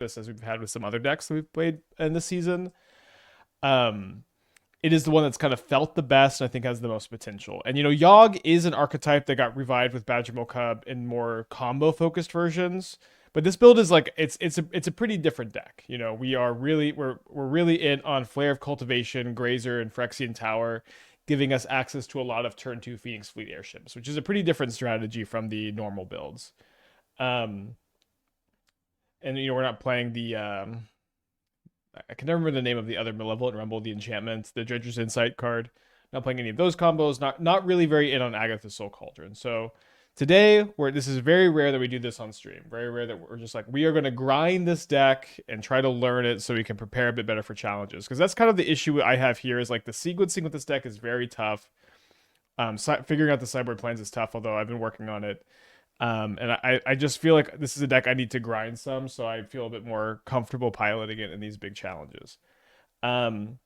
this as we've had with some other decks that we've played in the season. Um, it is the one that's kind of felt the best and I think has the most potential. And Yawg is an archetype that got revived with Badgermole Cub in more combo focused versions. But this build is like it's a pretty different deck. We're really in on Flare of Cultivation, Grazer, and Phyrexian Tower, giving us access to a lot of turn two Phoenix Fleet airships, which is a pretty different strategy from the normal builds. Um, and we're not playing the I can never remember the name of the other Malevolent Rumble, the enchantment, the Dredger's Insight card. Not playing any of those combos. Not really very in on Agatha's Soul Cauldron. So today, this is very rare that we do this on stream. Very rare that we're just like, we are going to grind this deck and try to learn it so we can prepare a bit better for challenges. Because that's kind of the issue I have here is like the sequencing with this deck is very tough. Figuring out the sideboard plans is tough, although I've been working on it. And I just feel like this is a deck I need to grind some, so I feel a bit more comfortable piloting it in these big challenges. Um,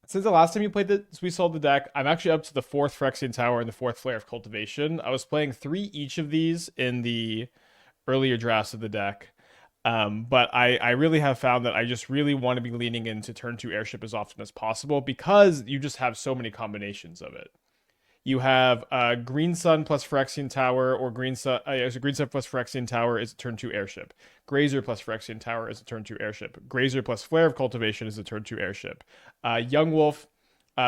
since the last time you played this, we sold the deck. I'm actually up to the fourth Phyrexian Tower and the fourth Flare of Cultivation. I was playing 3 each of these in the earlier drafts of the deck. But I really have found that I just really want to be leaning into turn 2 Airship as often as possible because you just have so many combinations of it. You have Green Sun plus Phyrexian Tower, or Green Sun plus Phyrexian Tower is a turn 2 airship. Grazer plus Phyrexian Tower is a turn 2 airship. Grazer plus Flare of Cultivation is a turn 2 airship. Yawgmoth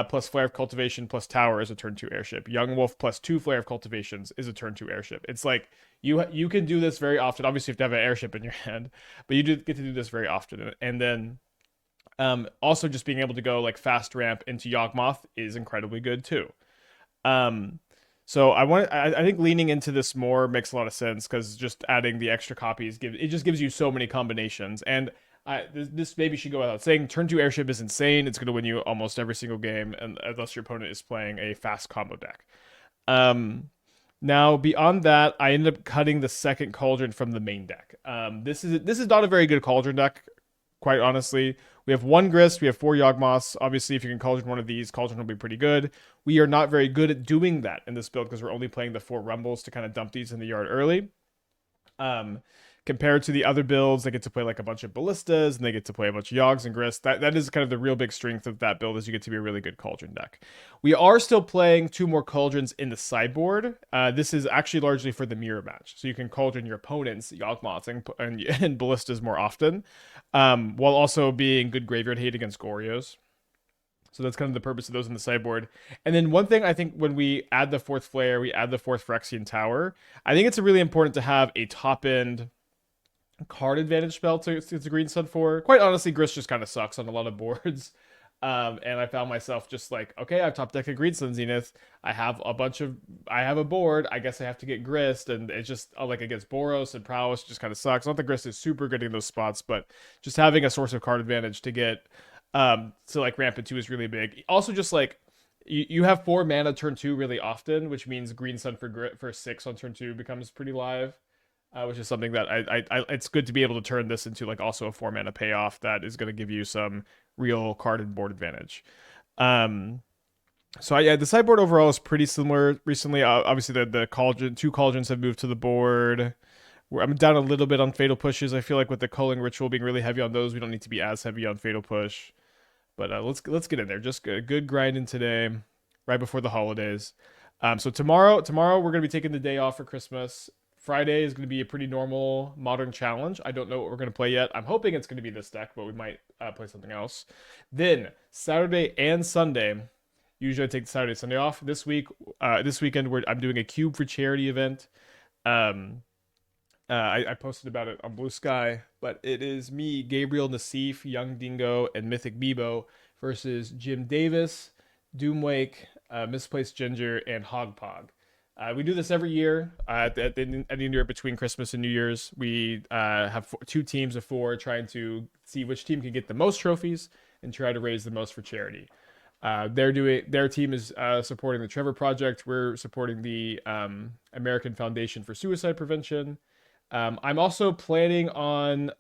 plus Flare of Cultivation plus Tower is a turn 2 airship. Yawgmoth plus 2 Flare of Cultivations is a turn 2 airship. It's like you can do this very often. Obviously, you have to have an airship in your hand, but you do get to do this very often. And then also just being able to go like fast ramp into Yawgmoth is incredibly good too. Um, so I think leaning into this more makes a lot of sense because just adding the extra copies just gives you so many combinations. And this maybe should go without saying. Turn 2 airship is insane. It's going to win you almost every single game, and unless your opponent is playing a fast combo deck. Um, Now beyond that, I ended up cutting the second cauldron from the main deck. This is not a very good cauldron deck, quite honestly. We have 1 Grist, we have 4 Yawgmoths. Obviously, if you can Cauldron one of these, Cauldron will be pretty good. We are not very good at doing that in this build because we're only playing the 4 Rumbles to kind of dump these in the yard early. Compared to the other builds, they get to play like a bunch of Ballistas, and they get to play a bunch of Yawgs and Grist. That is kind of the real big strength of that build, is you get to be a really good Cauldron deck. We are still playing 2 more Cauldrons in the sideboard. This is actually largely for the mirror match, so you can Cauldron your opponent's Yawgmoths and Ballistas more often, while also being good graveyard hate against Gorios. So that's kind of the purpose of those in the sideboard. And then one thing I think when we add the 4th Flare, we add the 4th Phyrexian Tower, I think it's really important to have a top-end card advantage spell to Green Sun for. Quite honestly, Grist just kind of sucks on a lot of boards. And I found myself just like, okay, I've top decked a Green Sun Zenith. I have a board. I guess I have to get Grist, and it's just like against Boros and Prowess just kind of sucks. Not that Grist is super good in those spots, but just having a source of card advantage to get to like ramp into is really big. Also, just like you have 4 mana turn 2 really often, which means Green Sun for 6 on turn 2 becomes pretty live. Which is something that it's good to be able to turn this into like also a 4 mana payoff that is going to give you some real card and board advantage. So yeah, the sideboard overall is pretty similar recently. Obviously, the cauldron, 2 cauldrons have moved to the board. I'm down a little bit on fatal pushes. I feel like with the culling ritual being really heavy on those, we don't need to be as heavy on fatal push. But let's get in there. Just good grinding today, right before the holidays. So tomorrow we're gonna be taking the day off for Christmas. Friday is going to be a pretty normal modern challenge. I don't know what we're going to play yet. I'm hoping it's going to be this deck, but we might play something else. Then Saturday and Sunday, usually I take the Saturday Sunday off. This weekend I'm doing a cube for charity event. I posted about it on Blue Sky, but it is me, Gabriel Nassif, Young Dingo, and Mythic Bebo versus Jim Davis, Doomwake, Misplaced Ginger, and Hogpog. We do this every year at the end of the year between Christmas and New Year's. We have 2 teams of 4 trying to see which team can get the most trophies and try to raise the most for charity. Their team is supporting the Trevor Project. We're supporting the American Foundation for Suicide Prevention. I'm also planning on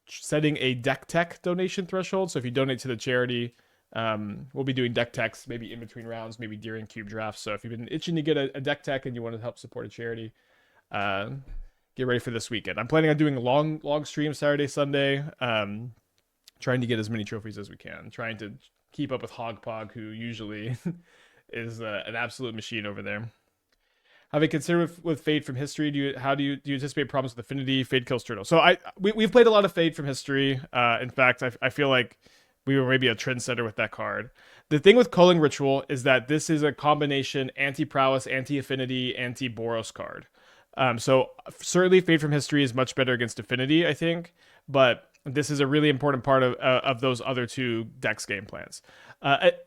setting a deck tech donation threshold. So if you donate to the charity, we'll be doing deck techs maybe in between rounds, maybe during cube drafts. So if you've been itching to get a deck tech and you want to help support a charity, get ready for this weekend. I'm planning on doing long streams Saturday, Sunday. Trying to get as many trophies as we can. Trying to keep up with Hogpog, who usually is an absolute machine over there. Having considered with Fade from History, do you anticipate problems with Affinity? Fade kills Turtle. So we've played a lot of Fade from History. In fact, I feel like we were maybe a trendsetter with that card. The thing with Culling Ritual is that this is a combination anti-prowess, anti-affinity, anti-Boros card. So certainly Fade from History is much better against Affinity, I think, but this is a really important part of those other two decks game plans.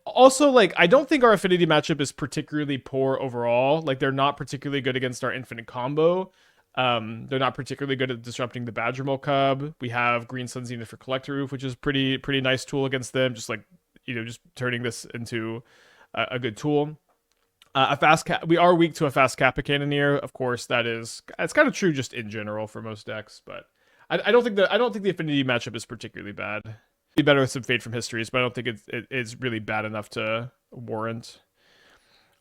Also, like, I don't think our Affinity matchup is particularly poor overall. Like, they're not particularly good against our Infinite Combo. They're not particularly good at disrupting the Badgermole Cub. We have Green Sun Zenith for Collector Ouphe, which is pretty nice tool against them. Just like, just turning this into a good tool. We are weak to a fast Kappa Cannoneer. Of course, it's kind of true just in general for most decks, but I don't think the Affinity matchup is particularly bad. Be better with some Fade from Histories, but I don't think it's really bad enough to warrant.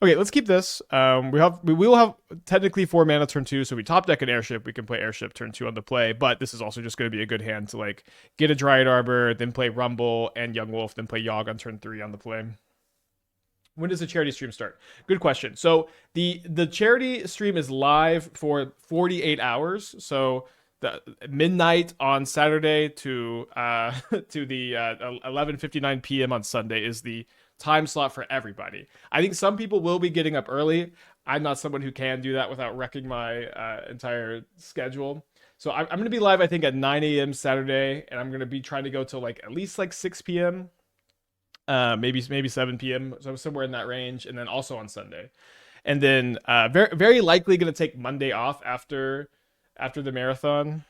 Okay, let's keep this. We will have technically 4 mana turn 2, so we top deck an Airship. We can play Airship turn 2 on the play, but this is also just going to be a good hand to like get a Dryad Arbor, then play Rumble and Yawgmoth, then play Yawg on turn 3 on the play. When does the charity stream start? Good question. So the charity stream is live for 48 hours. So the midnight on Saturday to the 11:59 p.m. on Sunday is the time slot for everybody. I think some people will be getting up early. I'm not someone who can do that without wrecking my entire schedule. So I'm going to be live, I think, at 9 a.m. Saturday, and I'm going to be trying to go till like at least like 6 p.m. Maybe 7 p.m. So somewhere in that range, and then also on Sunday, and then very very likely going to take Monday off after the marathon.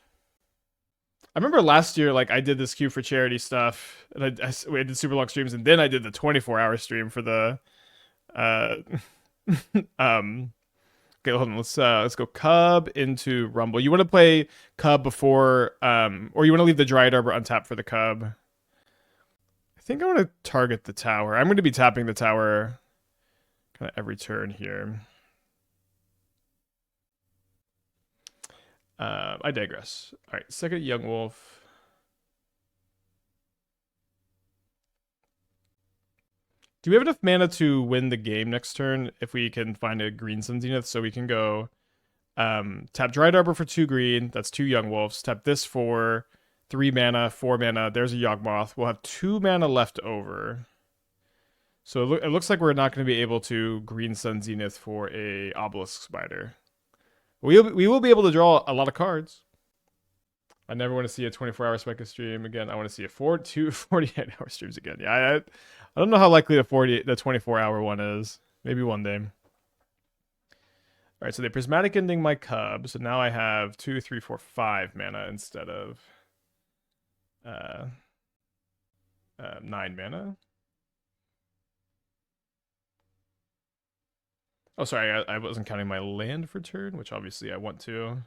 I remember last year, like, I did this queue for charity stuff, and I did super long streams, and then I did the 24-hour stream for the okay, hold on, let's go Cub into Rumble. You want to play Cub before or you want to leave the Dryad Arbor untapped for the Cub? I think I want to target the tower. I'm going to be tapping the tower kind of every turn here. I digress. All right, second Yawgmoth. Do we have enough mana to win the game next turn if we can find a Green Sun Zenith? So we can go tap Dryad Arbor for 2 green. That's 2 Yawgmoths. Tap this for 3 mana, 4 mana. There's a Yawgmoth. We'll have 2 mana left over. So it looks like we're not going to be able to Green Sun Zenith for a Obelisk Spider. We will be able to draw a lot of cards. I never want to see a 24-hour Spica stream again. I want to see a 48-hour streams again. Yeah, I don't know how likely the 24-hour one is. Maybe one day. All right, so they Prismatic Ending my Cub. So now I have 2, 3, 4, 5 mana instead of 9 mana. Oh, sorry, I wasn't counting my land for turn, which obviously I want to.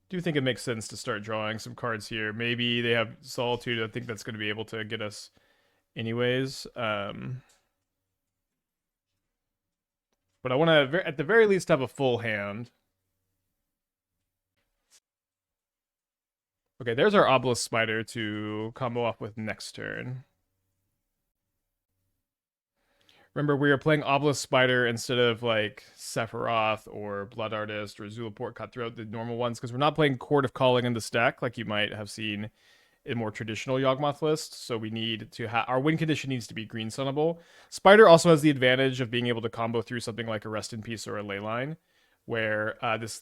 Do think it makes sense to start drawing some cards here. Maybe they have Solitude. I think that's going to be able to get us anyways. But I want to, at the very least, have a full hand. Okay, there's our Obelisk Spider to combo off with next turn. Remember, we are playing Obelisk Spider instead of like Sephiroth or Blood Artist or Zulaport Cutthroat, the normal ones, because we're not playing Court of Calling in this deck like you might have seen in more traditional Yawgmoth lists. So we need to have our win condition needs to be Green Sunnable. Spider also has the advantage of being able to combo through something like a Rest in Peace or a Leyline, where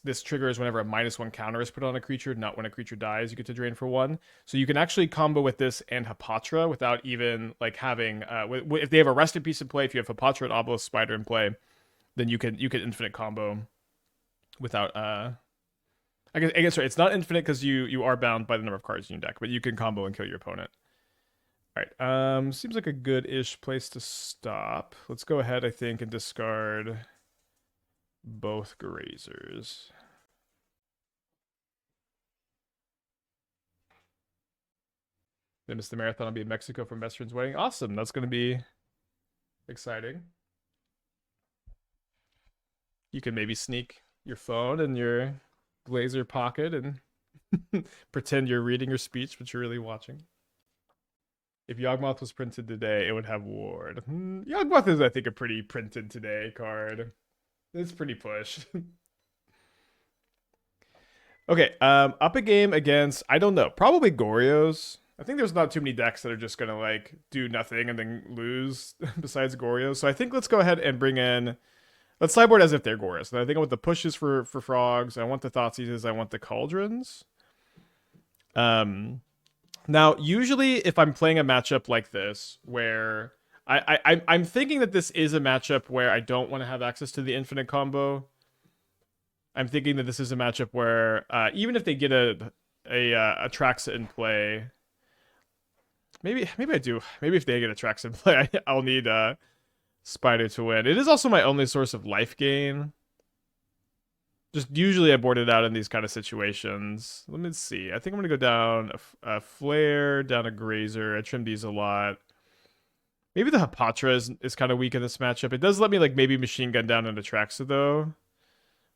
this triggers whenever a -1 counter is put on a creature, not when a creature dies. You get to drain for 1. So you can actually combo with this and Hapatra without even like having. If they have a Rest in Peace in play, if you have Hapatra and Obelisk Spider in play, then you can infinite combo without. I guess sorry, it's not infinite because you are bound by the number of cards in your deck, but you can combo and kill your opponent. All right. Seems like a good-ish place to stop. Let's go ahead, I think, and discard both Grazers. They missed the marathon. I'll be in Mexico for my best friend's wedding. Awesome. That's going to be exciting. You can maybe sneak your phone in your blazer pocket and pretend you're reading your speech, but you're really watching. If Yawgmoth was printed today, it would have Ward. Yawgmoth is, I think, a pretty printed today card. It's pretty push. Okay, up a game against, I don't know, probably Goryo's. I think there's not too many decks that are just gonna like do nothing and then lose besides Goryo's. So I think let's go ahead and bring in, let's sideboard as if they're Goryo's. And I think I want the pushes for frogs. I want the Thoughtseizes. I want the Cauldrons. Now, usually if I'm playing a matchup like this, where I'm thinking that this is a matchup where I don't want to have access to the infinite combo. I'm thinking that this is a matchup where even if they get a Traxa in play, maybe I do. Maybe if they get a Traxa in play, I'll need Spider to win. It is also my only source of life gain. Just usually I board it out in these kind of situations. Let me see. I think I'm gonna go down a Flare, down a Grazer. I trim these a lot. Maybe the Hapatra is kind of weak in this matchup. It does let me like maybe machine gun down an Atraxa though.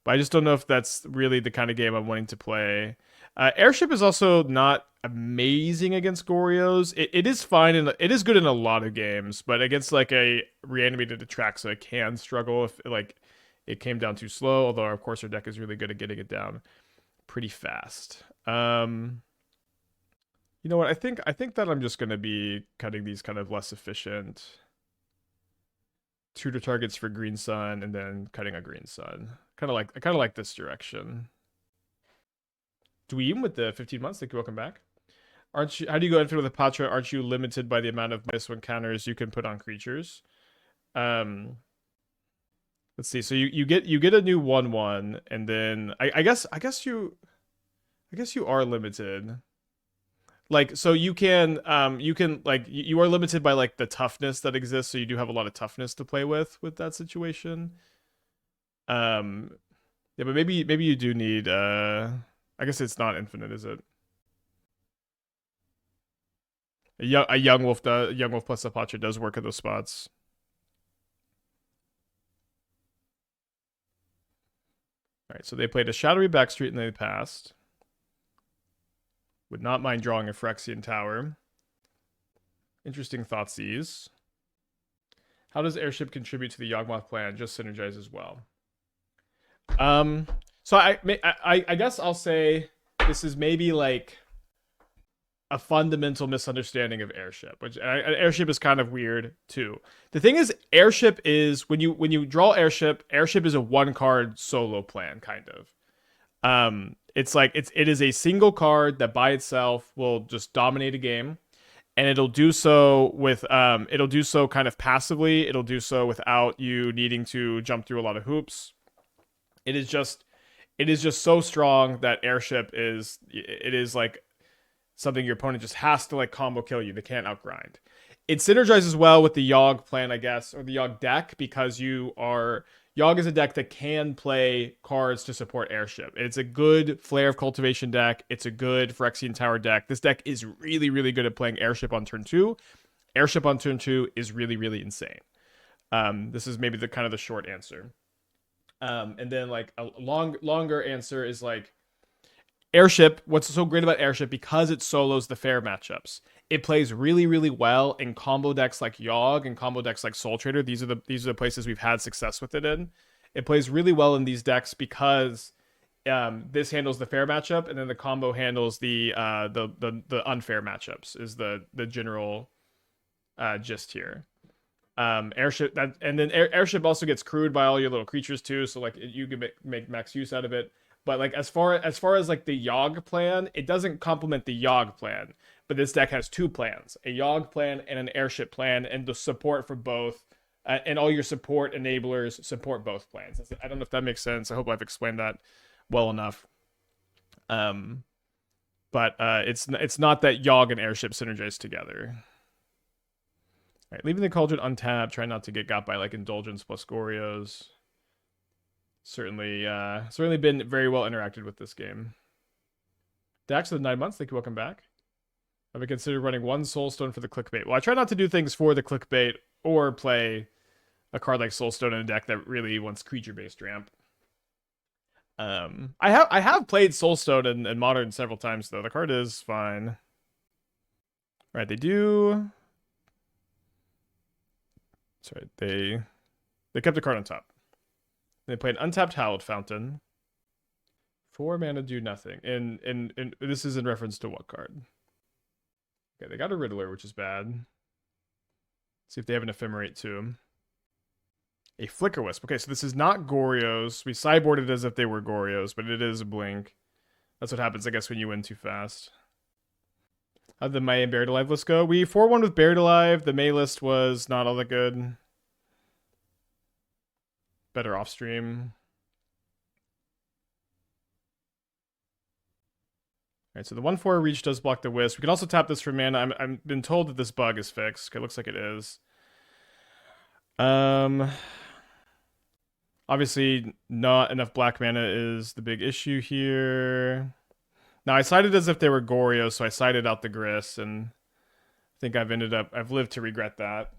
But I just don't know if that's really the kind of game I'm wanting to play. Airship is also not amazing against Goryo's. It is fine and it is good in a lot of games, but against like a reanimated Atraxa, it can struggle if like it came down too slow. Although of course our deck is really good at getting it down pretty fast. You know what? I think that I'm just gonna be cutting these kind of less efficient tutor targets for Green Sun and then cutting a Green Sun. I kind of like this direction. Dweem with the 15 months. Thank you. Welcome back. Aren't you? How do you go in with a Patra? Aren't you limited by the amount of -1 counters you can put on creatures? Let's see. So you get a new 1/1, and then I guess you are limited. Like, so you can like you are limited by like the toughness that exists. So you do have a lot of toughness to play with that situation. Yeah, but maybe you do need I guess it's not infinite, is it? A young wolf plus a Hapatra does work at those spots. All right, so they played a shadowy backstreet and they passed. Would not mind drawing a Phyrexian Tower. Interesting Thoughtseize. How does Airship contribute to the Yawgmoth plan? Just synergize as well. So I guess I'll say this is maybe like a fundamental misunderstanding of Airship, which Airship is kind of weird too. The thing is, Airship is when you draw Airship is a 1-card solo plan kind of. It's like it is a single card that by itself will just dominate a game, and it'll do so with it'll do so kind of passively. It'll do so without you needing to jump through a lot of hoops. It is just so strong that Airship is like something your opponent just has to like combo kill you. They can't outgrind. It synergizes well with the Yawg plan, I guess, or the Yawg deck, because Yawg is a deck that can play cards to support Airship. It's a good Flare of Cultivation deck. It's a good Phyrexian Tower deck. This deck is really, really good at playing Airship on turn 2. Airship on turn 2 is really, really insane. This is maybe the kind of the short answer. And then like a longer answer is like Airship. What's so great about Airship, because it solos the fair matchups, it plays really, really well in combo decks like Yawg and combo decks like Soul Trader. These are the places we've had success with it in. It plays really well in these decks because this handles the fair matchup, and then the combo handles the unfair matchups. Is the general gist here. Airship and then Airship also gets crewed by all your little creatures too, so like you can make max use out of it. But like as far as like the Yawg plan, it doesn't complement the Yawg plan. But this deck has 2 plans: a Yawg plan and an Airship plan, and the support for both, and all your support enablers support both plans. I don't know if that makes sense. I hope I've explained that well enough. But it's not that Yawg and Airship synergize together. All right, leaving the Cauldron untapped. Try not to get got by like Indulgence plus Goryo's. Certainly been very well interacted with this game. Dax of the 9 months, thank you. Welcome back. Have I considered running one Soulstone for the clickbait? Well, I try not to do things for the clickbait or play a card like Soulstone in a deck that really wants creature-based ramp. I have played Soulstone in Modern several times though. The card is fine. Right, they do. Sorry, they kept a card on top. They played Untapped Hallowed Fountain. 4 mana do nothing. And this is in reference to what card? Okay, they got a Riddler, which is bad. See if they have an Ephemerate too. A Flicker Wisp. Okay, so this is not Goryo's. We sideboarded as if they were Goryo's, but it is a blink. That's what happens, I guess, when you win too fast. How'd the May and Buried Alive list go? We 4-1 with Buried Alive. The May list was not all that good. Better off stream. Alright, so the 1/4 reach does block the Wisp. We can also tap this for mana. I've been told that this bug is fixed. Okay, it looks like it is. Obviously, not enough black mana is the big issue here. Now, I sided as if they were Goryo, so I sided out the Grist, and I think I've lived to regret that.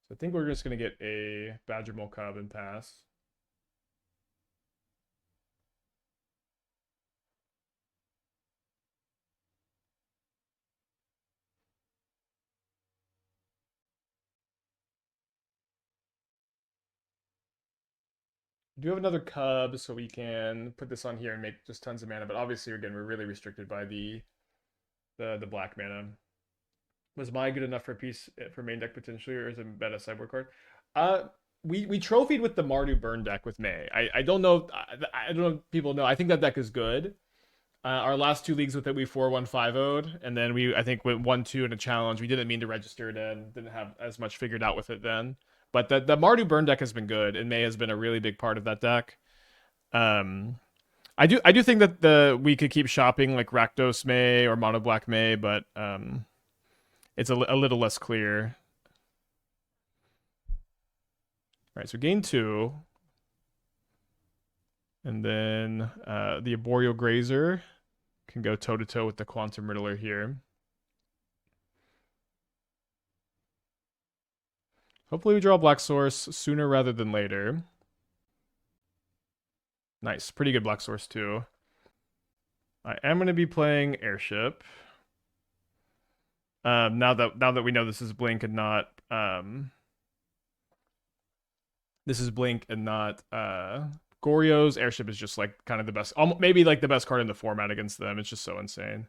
So I think we're just going to get a Badgermole Cub and pass. We do have another Cub, so we can put this on here and make just tons of mana, but obviously, again, we're really restricted by the black mana. Was Mai good enough for a piece for main deck potentially, or is it better sideboard card? We trophied with the Mardu burn deck with May. I don't know. I don't know if people know. I think that deck is good. Our last 2 leagues with it, we 4-1-5-0'd, and then I think went 1-2 in a challenge. We didn't mean to register it and didn't have as much figured out with it then. But the Mardu burn deck has been good, and May has been a really big part of that deck. I do think that we could keep shopping like Rakdos May or Mono Black May, but it's a little less clear. All right, so gain 2. And then the Arboreal Grazer can go toe-to-toe with the Quantum Riddler here. Hopefully we draw Black Source sooner rather than later. Nice, pretty good Black Source too. I am going to be playing Airship. Now that we know this is Blink and not Goryo's. Airship is just like kind of the best, maybe like the best card in the format against them. It's just so insane.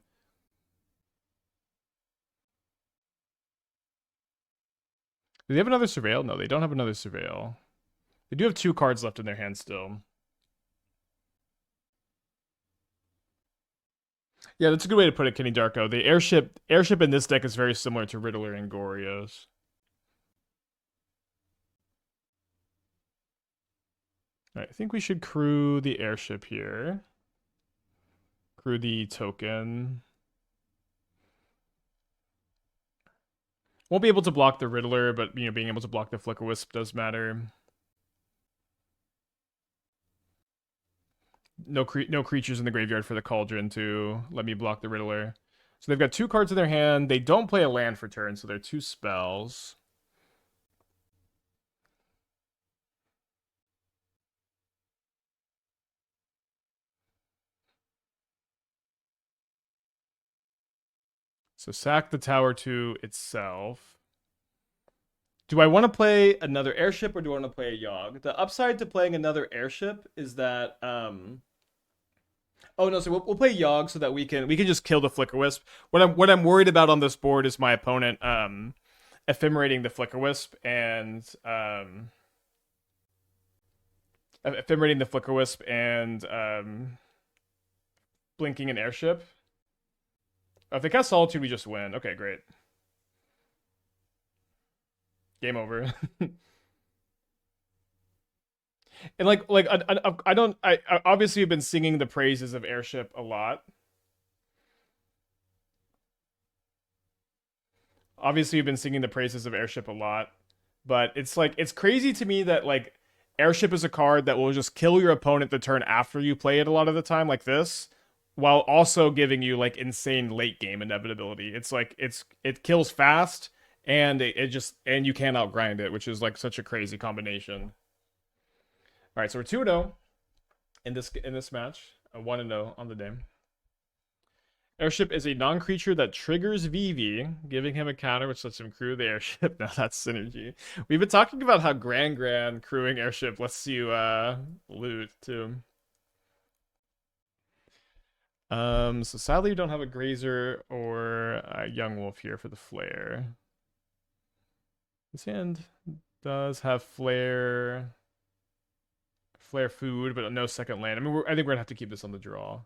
Do they have another Surveil? No, they don't have another Surveil. They do have 2 cards left in their hand still. Yeah, that's a good way to put it, Kenny Darko. The Airship in this deck is very similar to Riddler and Goryo's. Alright, I think we should crew the Airship here. Crew the token. Won't be able to block the Riddler, but being able to block the Flicker Wisp does matter. No creatures in the graveyard for the Cauldron to let me block the Riddler. So they've got 2 cards in their hand. They don't play a land for turn, so they're 2 spells. So sack the tower to itself. Do I want to play another Airship or do I want to play a Yawg? The upside to playing another Airship is that oh no, so we'll play Yawg so that we can just kill the Flicker Wisp. What I'm worried about on this board is my opponent ephemerating the Flicker Wisp and blinking an Airship. If they cast Solitude, we just win. Okay, great. Game over. And I obviously have been singing the praises of Airship a lot. Obviously, you've been singing the praises of Airship a lot, but it's crazy to me that Airship is a card that will just kill your opponent the turn after you play it a lot of the time, like this, while also giving you like insane late game inevitability. It's like it kills fast and it just and you can't outgrind it, which is like such a crazy combination. All right, so we're 2-0 in this match, 1-0 on the day. Airship is a non-creature that triggers VV, giving him a counter which lets him crew the airship. Now that's synergy. We've been talking about how Grand crewing airship lets you loot too. So sadly we don't have a Grazer or a Yawgmoth here for the Flare. This hand does have Flare food, but no second land. I mean, I think we're gonna have to keep this on the draw.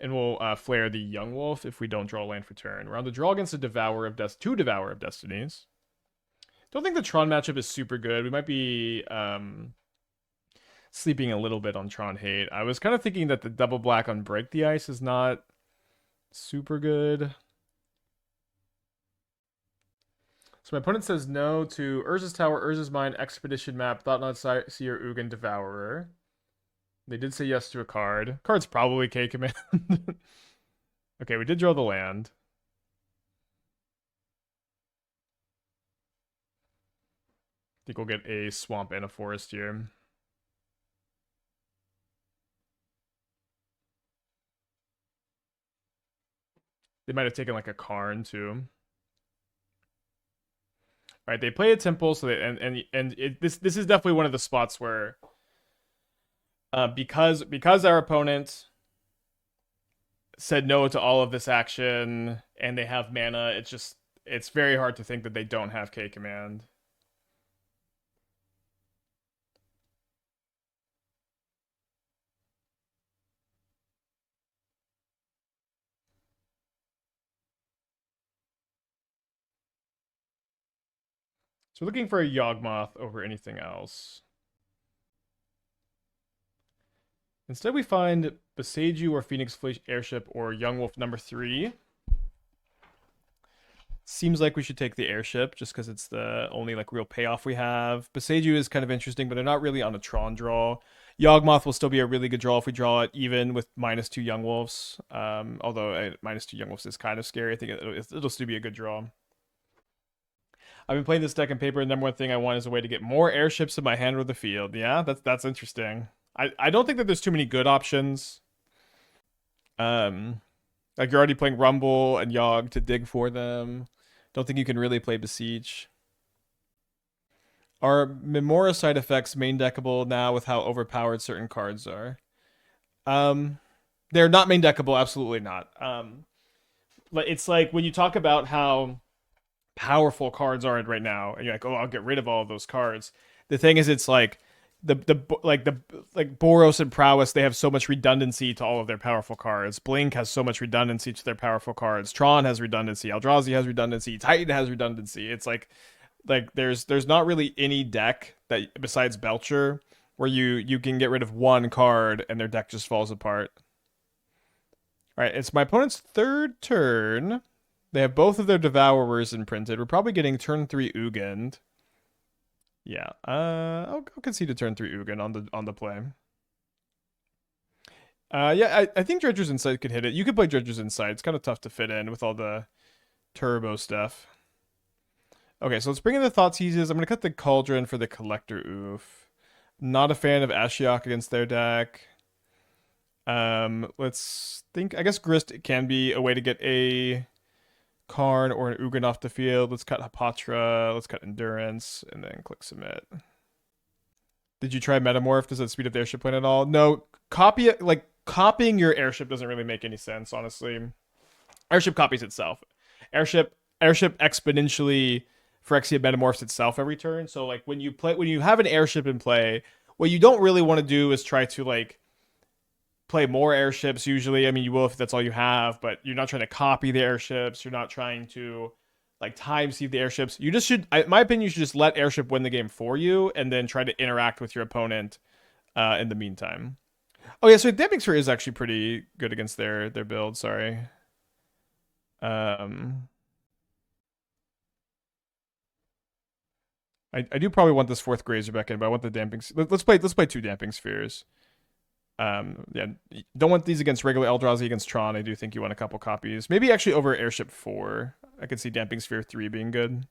And we'll flare the Yawgmoth if we don't draw land for turn. We're on the draw against two Devour of Destinies. Don't think the Tron matchup is super good. We might be sleeping a little bit on Tron hate. I was kind of thinking that the double black on Break the Ice is not super good. So my opponent says no to Urza's Tower, Urza's Mine, Expedition Map, Thought-Knot Seer, Ugin, Devourer. They did say yes to a card. Card's probably K-Command. Okay, we did draw the land. I think we'll get a swamp and a forest here. They might have taken like a Karn too. All right, they play a temple, so this is definitely one of the spots where because our opponent said no to all of this action and they have mana, it's very hard to think that they don't have K command. So we're looking for a Yawgmoth over anything else. Instead, we find Boseiju or Phoenix Fleet Airship or Yawgmoth number 3. Seems like we should take the Airship just because it's the only like real payoff we have. Boseiju is kind of interesting, but they're not really on a Tron draw. Yawgmoth will still be a really good draw if we draw it even with -2 Yawgmoths. Although -2 Yawgmoths is kind of scary. I think it'll still be a good draw. I've been playing this deck in paper, and the number one thing I want is a way to get more airships in my hand or the field. Yeah, that's interesting. I don't think that there's too many good options. Like you're already playing Rumble and Yawg to dig for them. Don't think you can really play Beseech. Are Memora side effects main deckable now with how overpowered certain cards are? They're not main deckable, absolutely not. It's like when you talk about how powerful cards are right now, and you're like, oh, I'll get rid of all of those cards. The thing is, it's like the Boros and Prowess, they have so much redundancy to all of their powerful cards. Blink has so much redundancy to their powerful cards. Tron has redundancy. Eldrazi has redundancy. Titan has redundancy. It's like there's not really any deck that besides Belcher where you can get rid of one card and their deck just falls apart. All right, it's my opponent's third turn. They have both of their Devourers imprinted. We're probably getting turn 3 Ugin. Yeah, I'll concede a turn 3 Ugin on the play. Yeah, I think Dredger's Insight could hit it. You could play Dredger's Insight. It's kind of tough to fit in with all the turbo stuff. Okay, so let's bring in the Thoughtseizes. I'm going to cut the Cauldron for the Collector Ouphe. Not a fan of Ashiok against their deck. Let's think. I guess Grist can be a way to get a Karn or an Ugin off the field. Let's cut Hapatra. Let's cut Endurance, and then click Submit. Did you try Metamorph? Does that speed up the airship plan at all? No. Copying your airship doesn't really make any sense, honestly. Airship copies itself. Airship exponentially Phyrexian metamorphs itself every turn. So like when you have an airship in play, what you don't really want to do is try to like play more airships usually. I mean, you will if that's all you have, but you're not trying to copy the airships. You're not trying to like time sieve the airships. You just should, in my opinion, you should just let airship win the game for you and then try to interact with your opponent in the meantime. Oh yeah, so Damning Sphere is actually pretty good against their build. Sorry. I do probably want this 4th Grazer back in, but I want the damping. Let's play 2 damping spheres. Yeah, don't want these against regular Eldrazi. Against Tron, I do think you want a couple copies. Maybe actually over Airship 4. I could see damping sphere 3 being good.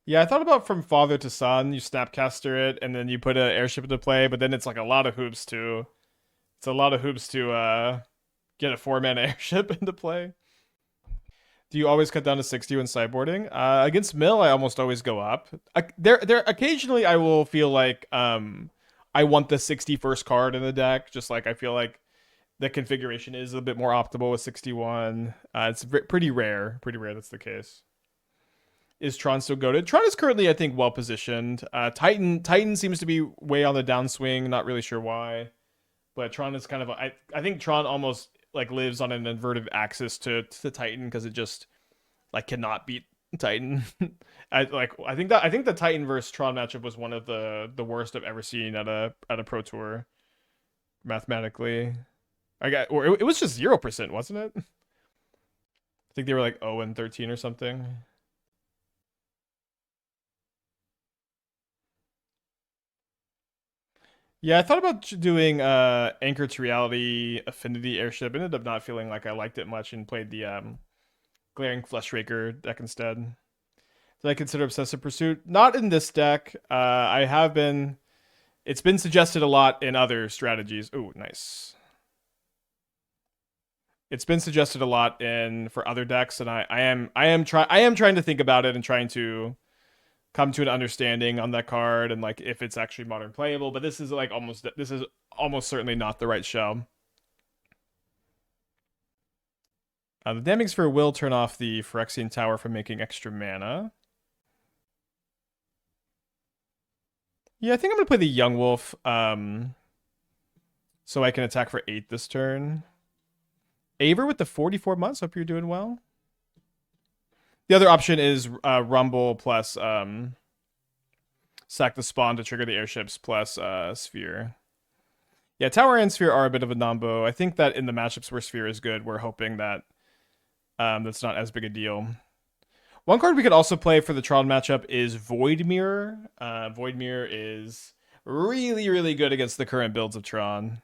Yeah, I thought about from father to son. You snapcaster it, and then you put an Airship into play. But then it's like a lot of hoops to. It's a lot of hoops to get a 4-mana Airship into play. Do you always cut down to 60 when sideboarding? Against Mill, I almost always go up. There occasionally I will feel like I want the 61st card in the deck. Just like I feel like the configuration is a bit more optimal with 61. It's pretty rare. Pretty rare that's the case. Is Tron still goated? Tron is currently, I think, well positioned. Titan seems to be way on the downswing. Not really sure why, but Tron is kind of. I think Tron almost like lives on an inverted axis to Titan because it just like cannot beat Titan. I think the Titan versus Tron matchup was one of the worst I've ever seen at a pro tour mathematically. It was just 0%, wasn't it? I think they were like 0-13 or something. Yeah, I thought about doing Anchor to Reality Affinity Airship. Ended up not feeling like I liked it much and played the Glaring Fleshraker deck instead. Did I consider Obsessive Pursuit? Not in this deck. I have been. It's been suggested a lot in other strategies. Oh, nice. It's been suggested a lot for other decks, and I am trying to think about it and trying to come to an understanding on that card and like if it's actually modern playable. But this is almost certainly not the right show. The Damping Sphere will turn off the Phyrexian Tower from making extra mana. Yeah, I think I'm gonna play the Yawgmoth, so I can attack for 8 this turn. Aver with the 44 months. Hope you're doing well. The other option is Rumble plus sack the spawn to trigger the airships plus Sphere. Yeah, Tower and Sphere are a bit of a nombo. I think that in the matchups where Sphere is good, we're hoping that that's not as big a deal. One card we could also play for the Tron matchup is Void Mirror. Void Mirror is really, really good against the current builds of Tron.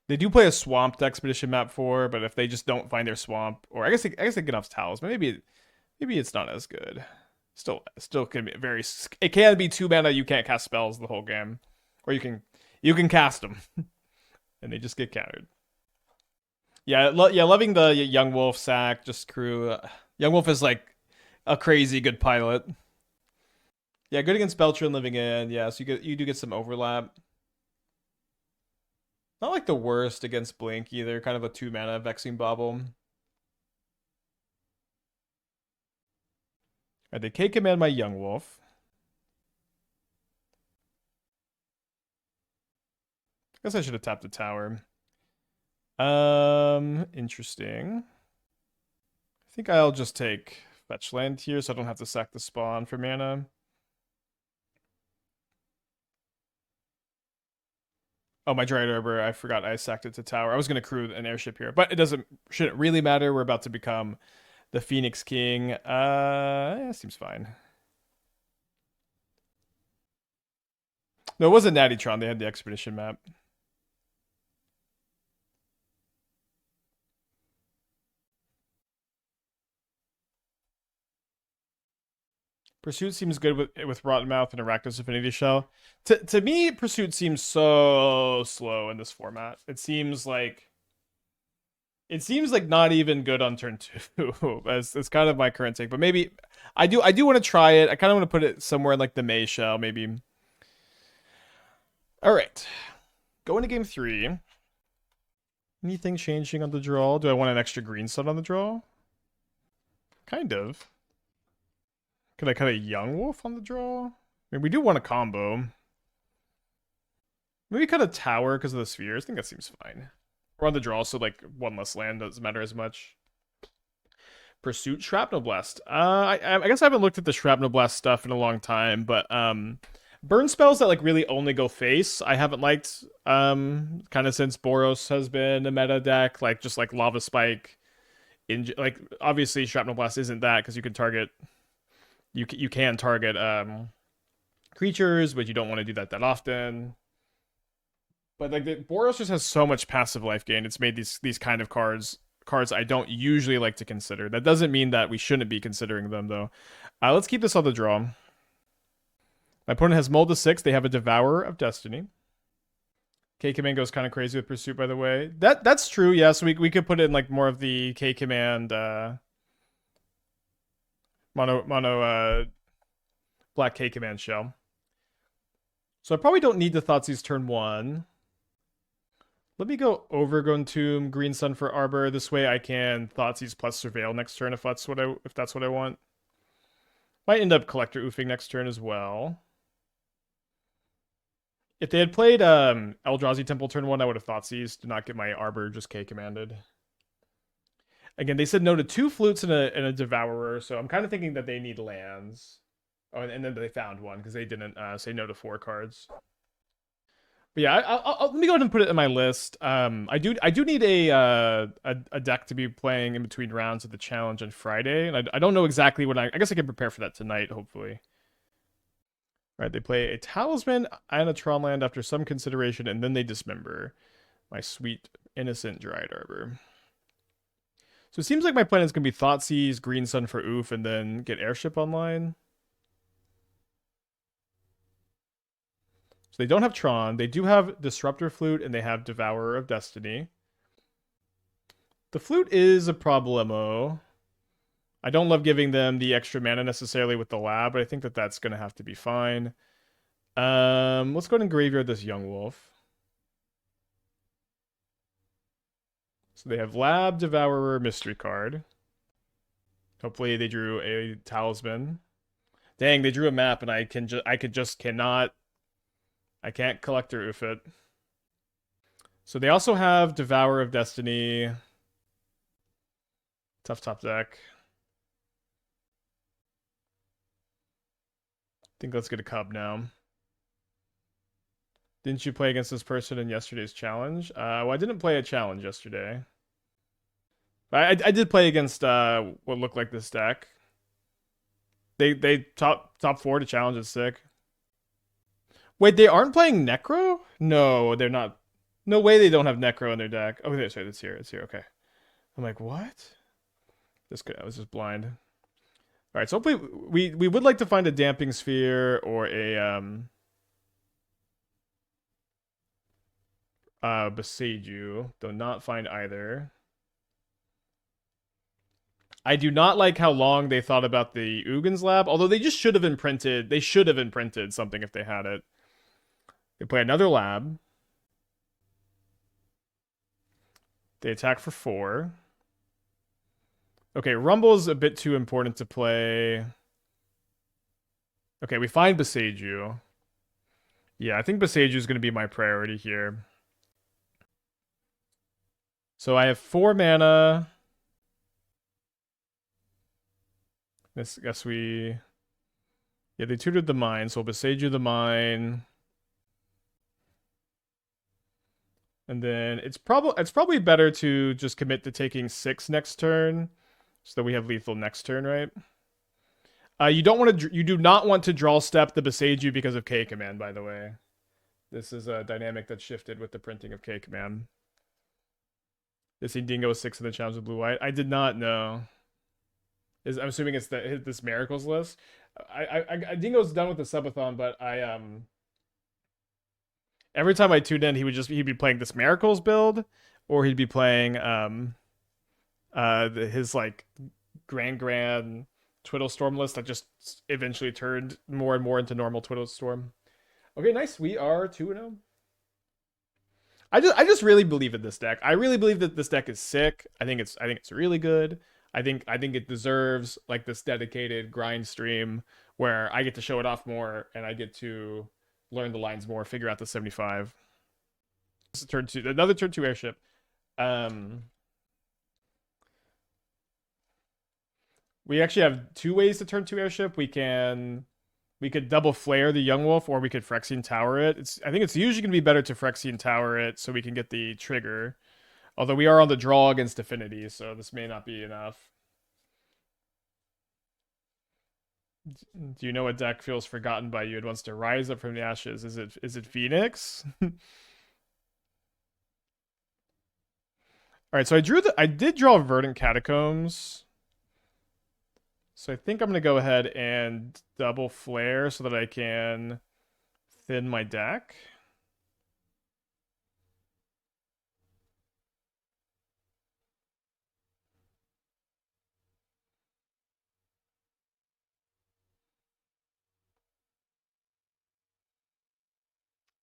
They do play a swamped expedition map but if they just don't find their swamp, or I guess they get off towels, but maybe it's not as good. Still can be it can be 2 mana. You can't cast spells the whole game, or you can cast them, and they just get countered. Yeah, loving the Yawgmoth sack just crew. Yawgmoth is like a crazy good pilot. Yeah, good against Belcher living in. Yeah, so you do get some overlap. Not like the worst against Blink either. Kind of a 2 mana Vexing Bauble. Alright, they K-command my Yawgmoth. I guess I should have tapped the tower. Interesting. I think I'll just take fetch land here so I don't have to sack the spawn for mana. Oh, my Dryad Arbor, I forgot I sacked it to tower. I was going to crew an airship here, but shouldn't really matter. We're about to become the Phoenix King. Yeah, seems fine. No, it wasn't Natty Tron. They had the expedition map. Pursuit seems good with Rottenmouth and Arachnos Affinity Shell. To me, Pursuit seems so slow in this format. It seems like not even good on turn 2. That's kind of my current take. But maybe I do want to try it. I kind of want to put it somewhere in like the May Shell, maybe. All right, going to game 3. Anything changing on the draw? Do I want an extra green sun on the draw? Kind of. Could I cut a Yawgmoth on the draw? I mean, we do want a combo. Maybe cut a tower because of the spheres. I think that seems fine. We're on the draw, so like 1 less land doesn't matter as much. Pursuit Shrapnel Blast. I guess I haven't looked at the Shrapnel Blast stuff in a long time, but burn spells that like really only go face, I haven't liked kind of since Boros has been a meta deck. Like just like Lava Spike like obviously Shrapnel Blast isn't that because you can target you can target creatures, but you don't want to do that often. But like the Boros just has so much passive life gain. It's made these kind of cards I don't usually like to consider. That doesn't mean that we shouldn't be considering them though. Let's keep this on the draw. My opponent has Mold to 6. They have a Devourer of Destiny. K-Command goes kind of crazy with Pursuit, by the way. That's true, yeah. So we could put in like more of the K-Command mono black K-Command shell. So I probably don't need the Thoughtseize turn 1. Let me go Overgrown Tomb, Green Sun for Arbor. This way I can Thoughtseize plus Surveil next turn if that's what I want. Might end up Collector Ouphe next turn as well. If they had played Eldrazi Temple turn 1, I would have Thoughtseized to not get my Arbor just K-commanded. Again, they said no to 2 Flutes and a Devourer, so I'm kind of thinking that they need lands. Oh, and then they found one because they didn't say no to 4 cards. But yeah, let me go ahead and put it in my list. I do need a deck to be playing in between rounds of the challenge on Friday, and I don't know exactly what I guess I can prepare for that tonight, hopefully. All right, they play a Talisman and a Tron land after some consideration, and then they dismember my sweet innocent Dryad Arbor. So it seems like my plan is going to be Thoughtseize, Green Sun for Ouphe, and then get Airship online. So they don't have Tron. They do have Disruptor Flute, and they have Devourer of Destiny. The Flute is a problemo. I don't love giving them the extra mana necessarily with the lab, but I think that that's going to have to be fine. Let's go ahead and graveyard this Yawgmoth. So they have Lab, Devourer, Mystery card. Hopefully they drew a Talisman. Dang, they drew a map, and I can't Collector Ouphe it. So they also have Devourer of Destiny. Tough top deck. I think let's get a Cub now. Didn't you play against this person in yesterday's challenge? Well, I didn't play a challenge yesterday. But I did play against what looked like this deck. They top 4 to challenge is sick. Wait, they aren't playing Necro? No, they're not. No way they don't have Necro in their deck. Oh, sorry, it's here. It's here. Okay. I'm like, what? I was just blind. All right, so hopefully we would like to find a Damping Sphere or a Boseiju. Though not find either. I do not like how long they thought about the Ugins lab, although they just should have imprinted. They should have imprinted something if they had it. They play another lab. They attack for 4. Okay, Rumble's a bit too important to play. Okay, we find Boseiju. Yeah, I think Boseiju is going to be my priority here. So I have 4 mana. Guess we... Yeah, they tutored the mine, so Boseiju the mine. And then it's probably better to just commit to taking 6 next turn, so that we have lethal next turn, right? You do not want to draw step the Boseiju because of K command, by the way. This is a dynamic that shifted with the printing of K command. This Dingo is 6 in the challenge with blue white. I did not know. I'm assuming it's this miracles list. Dingo's done with the subathon, but every time I tuned in, he'd be playing this miracles build, or he'd be playing his like grand Twiddle Storm list that just eventually turned more and more into normal Twiddle Storm. Okay, nice. We are 2-0. I just really believe in this deck. I really believe that this deck is sick. I think it's really good. I think it deserves like this dedicated grind stream where I get to show it off more and I get to learn the lines more, figure out the 75. This is turn 2, another turn 2 airship. We actually have 2 ways to turn 2 airship. We could double flare the Yawgmoth, or we could Phyrexian Tower it. I think it's usually going to be better to Phyrexian Tower it so we can get the trigger. Although we are on the draw against Affinity, so this may not be enough. Do you know what deck feels forgotten by you and wants to rise up from the ashes? Is it Phoenix? All right, so I did draw Verdant Catacombs. So I think I'm gonna go ahead and double flare so that I can thin my deck.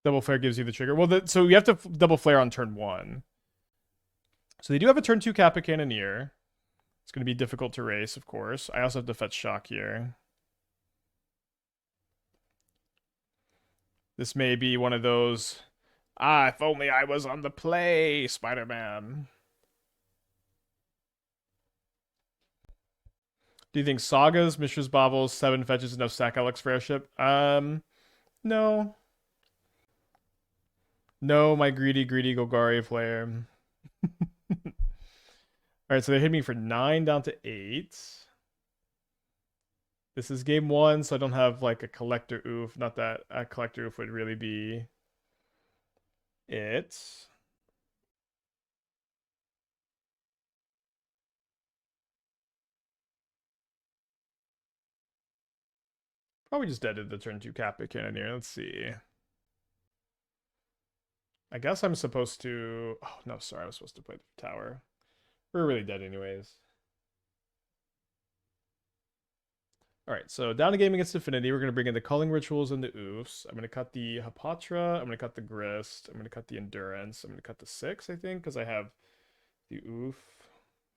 Double flare gives you the trigger. Well, so you have to double flare on turn 1. So they do have a turn 2 Kappa Cannoneer. It's going to be difficult to race, of course. I also have to fetch Shock here. This may be one of those, if only I was on the play, Spider-Man. Do you think Sagas, Mishra's Baubles, 7 fetches enough sack Alex for Airship? No. No, my greedy Golgari player. Alright, so they hit me for 9 down to 8. This is game 1, so I don't have like a Collector Ouphe. Not that a Collector Ouphe would really be it. Probably just deaded the turn 2 Kappa Cannoneer. Let's see. I guess I'm supposed to... Oh, no, sorry. I was supposed to play the tower. We're really dead anyways. Alright, so down a game against Affinity. We're going to bring in the Culling Rituals and the Ouphes. I'm going to cut the Hapatra. I'm going to cut the Grist. I'm going to cut the Endurance. I'm going to cut the 6, I think, because I have the Ouphe.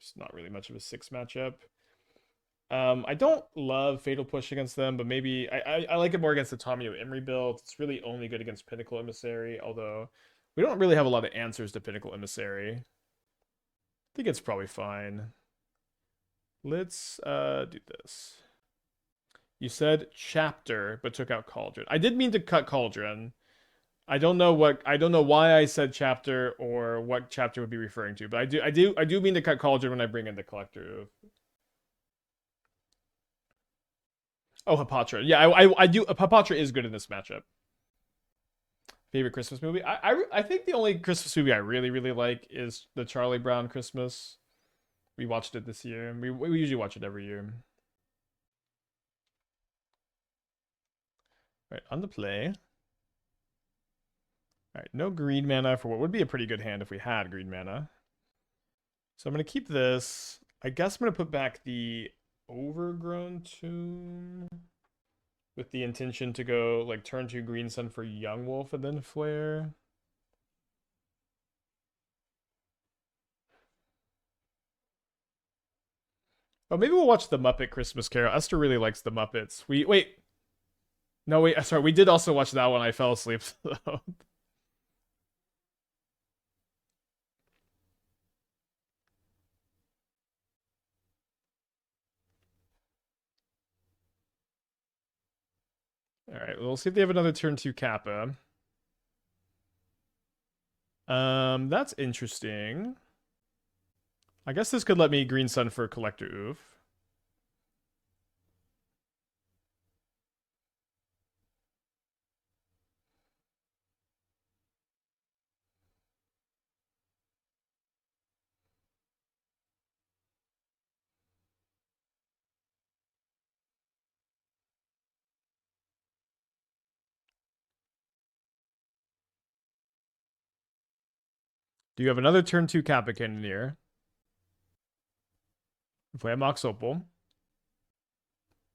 It's not really much of a 6 matchup. I don't love Fatal Push against them, but maybe... I like it more against the Tomio Emery build. It's really only good against Pinnacle Emissary, although we don't really have a lot of answers to Pinnacle Emissary. I think it's probably fine. Let's do this. You said chapter, but took out Cauldron. I did mean to cut Cauldron. I don't know why I said chapter or what chapter would be referring to, but I do mean to cut Cauldron when I bring in the Collector. Oh, Hapatra. Yeah, I do. Hapatra is good in this matchup. Favorite Christmas movie? I think the only Christmas movie I really like is the Charlie Brown Christmas. We watched it this year. We usually watch it every year. Right, on the play. All right, no green mana for what would be a pretty good hand if we had green mana. So I'm going to keep this. I guess I'm going to put back the Overgrown Tomb with the intention to go like turn 2 Green Sun for Yawgmoth and then Flare. Oh, maybe we'll watch the Muppet Christmas Carol. Esther really likes the Muppets. Wait. No, wait, sorry. We did also watch that one. I fell asleep. All right, we'll see if they have another turn 2 Kappa. That's interesting. I guess this could let me Green Sun for Collector Ouphe. Do you have another turn 2 Kappa Cannoneer? If we have Mox Opal.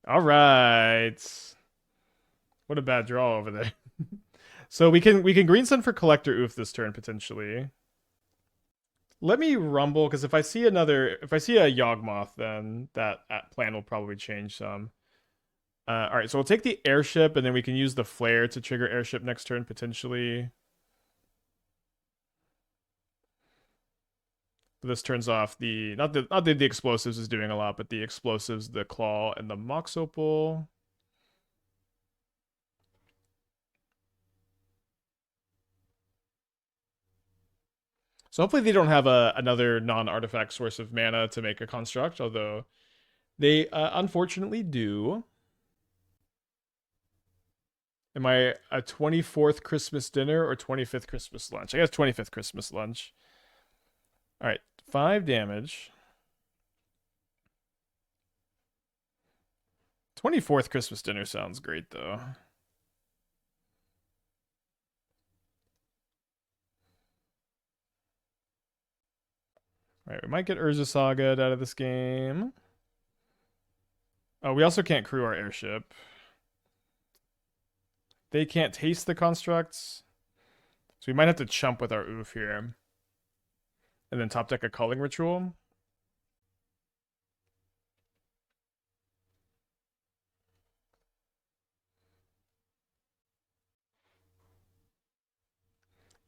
All right. What a bad draw over there. So we can Green Sun for Collector Ouphe this turn potentially. Let me rumble because if I see a Yawgmoth, then that plan will probably change some. All right, so we'll take the Airship and then we can use the Flare to trigger Airship next turn potentially. This turns off the not the explosives is doing a lot, but the explosives, the claw, and the Mox Opal. So hopefully they don't have another non-artifact source of mana to make a construct, although they unfortunately do. Am I a 24th Christmas dinner or 25th Christmas lunch? I guess 25th Christmas lunch. All right, 5 damage. 24th Christmas dinner sounds great, though. All right, we might get Urza Saga out of this game. Oh, we also can't crew our airship. They can't taste the constructs. So we might have to chump with our Ouphe here. And then top deck a Culling Ritual.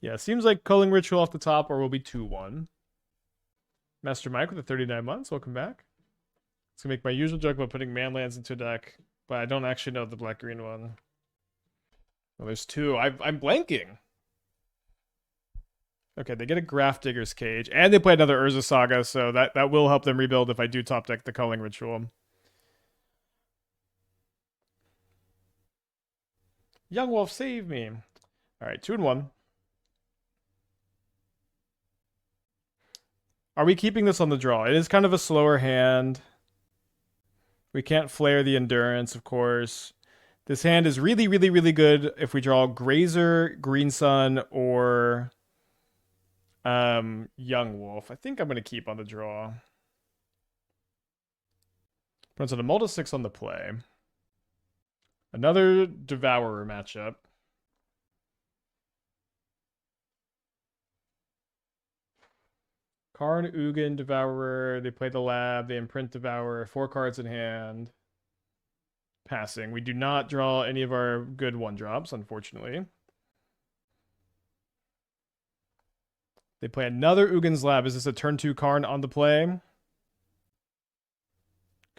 Yeah, seems like Culling Ritual off the top, or we'll be 2-1. Master Mike with the 39 months. Welcome back. It's gonna make my usual joke about putting manlands into a deck, but I don't actually know the black-green one. Well, there's 2. I'm blanking. Okay, they get a Graph Digger's Cage, and they play another Urza Saga, so that will help them rebuild if I do top deck the Culling Ritual. Yawgmoth, save me. All right, 2-1. Are we keeping this on the draw? It is kind of a slower hand. We can't flare the endurance, of course. This hand is really, really, really good if we draw Grazer, Green Sun, or Yawgmoth. I think I'm going to keep on the draw. Runs on a multi-6 on the play. Another Devourer matchup. Karn, Ugin, Devourer. They play the Lab. They imprint Devourer. 4 cards in hand. Passing. We do not draw any of our good 1-drops, unfortunately. They play another Ugin's Lab. Is this a turn 2 Karn on the play?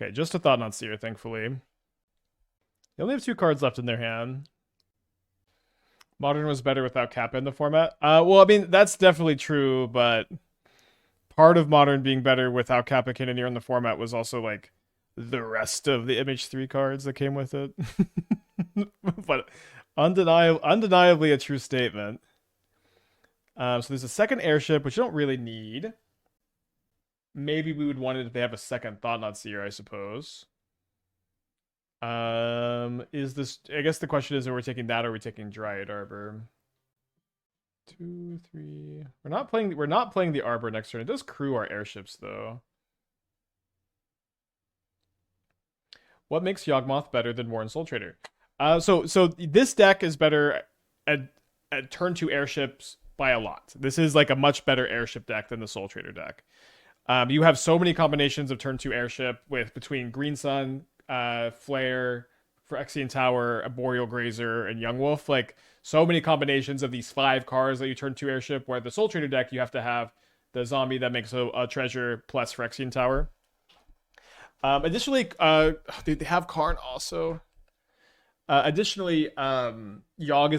Okay, just a Thought-Knot Seer, thankfully. They only have 2 cards left in their hand. Modern was better without Kappa in the format. Well, I mean, that's definitely true, but part of Modern being better without Kappa Cannoneer in the format was also like the rest of the MH3 cards that came with it. But undeniably a true statement. So there's a second airship, which you don't really need. Maybe we would want it if they have a second Thought-Knot Seer, I suppose. Is this? I guess the question is, are we taking that or are we taking Dryad Arbor? 2, 3. We're not playing the Arbor next turn. It does crew our airships though. What makes Yawgmoth better than Warren Soul Trader? So this deck is better at turn 2 airships by a lot. This is like a much better airship deck than the Soul Trader deck. You have so many combinations of turn 2 airship between Green Sun, Flare, Phyrexian Tower, Arboreal Grazer, and Yawgmoth. Like so many combinations of these 5 cards that you turn 2 airship. Where the Soul Trader deck, you have to have the zombie that makes a treasure plus Phyrexian Tower. Additionally, they have Karn also. Additionally, Yawg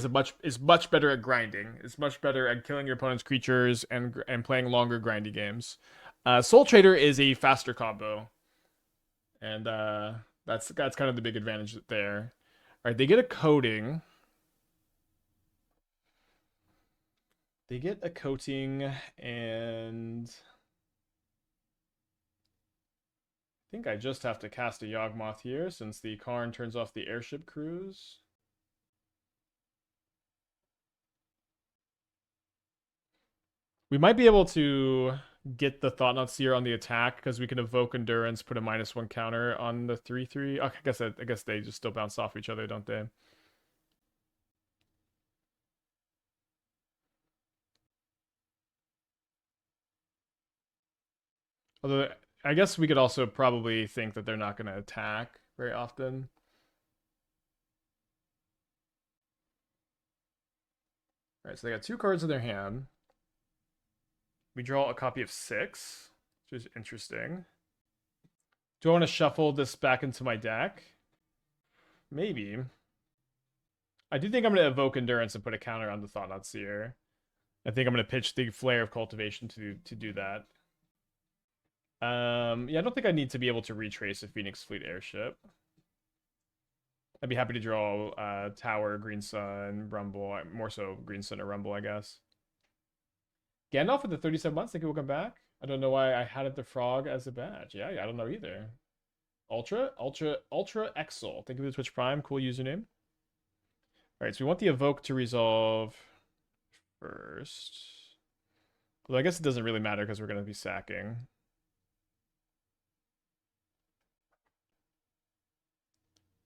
is much better at grinding. Is much better at killing your opponent's creatures and playing longer grindy games. Soul Trader is a faster combo, and that's kind of the big advantage there. All right, they get a coating. They get a coating, and I think I just have to cast a Yawgmoth here since the Karn turns off the airship crews. We might be able to get the Thought-Knot Seer on the attack because we can evoke Endurance, put a -1 counter on the 3/3. Okay, I guess they just still bounce off each other, don't they? Although I guess we could also probably think that they're not going to attack very often. All right, so they got 2 cards in their hand. We draw a copy of 6, which is interesting. Do I want to shuffle this back into my deck? Maybe. I do think I'm going to evoke Endurance and put a counter on the Thought-Knot Seer. I think I'm going to pitch the Flare of Cultivation to do that. Yeah, I don't think I need to be able to retrace a Phoenix Fleet Airship. I'd be happy to draw Tower, Green Sun, Rumble. More so Green Sun or Rumble, I guess. Gandalf with the 37 months. Think it will come back. I don't know why I had it the frog as a badge. Yeah, I don't know either. Ultra Exel. Think of the Twitch Prime. Cool username. All right, so we want the Evoke to resolve first. Although I guess it doesn't really matter because we're going to be sacking.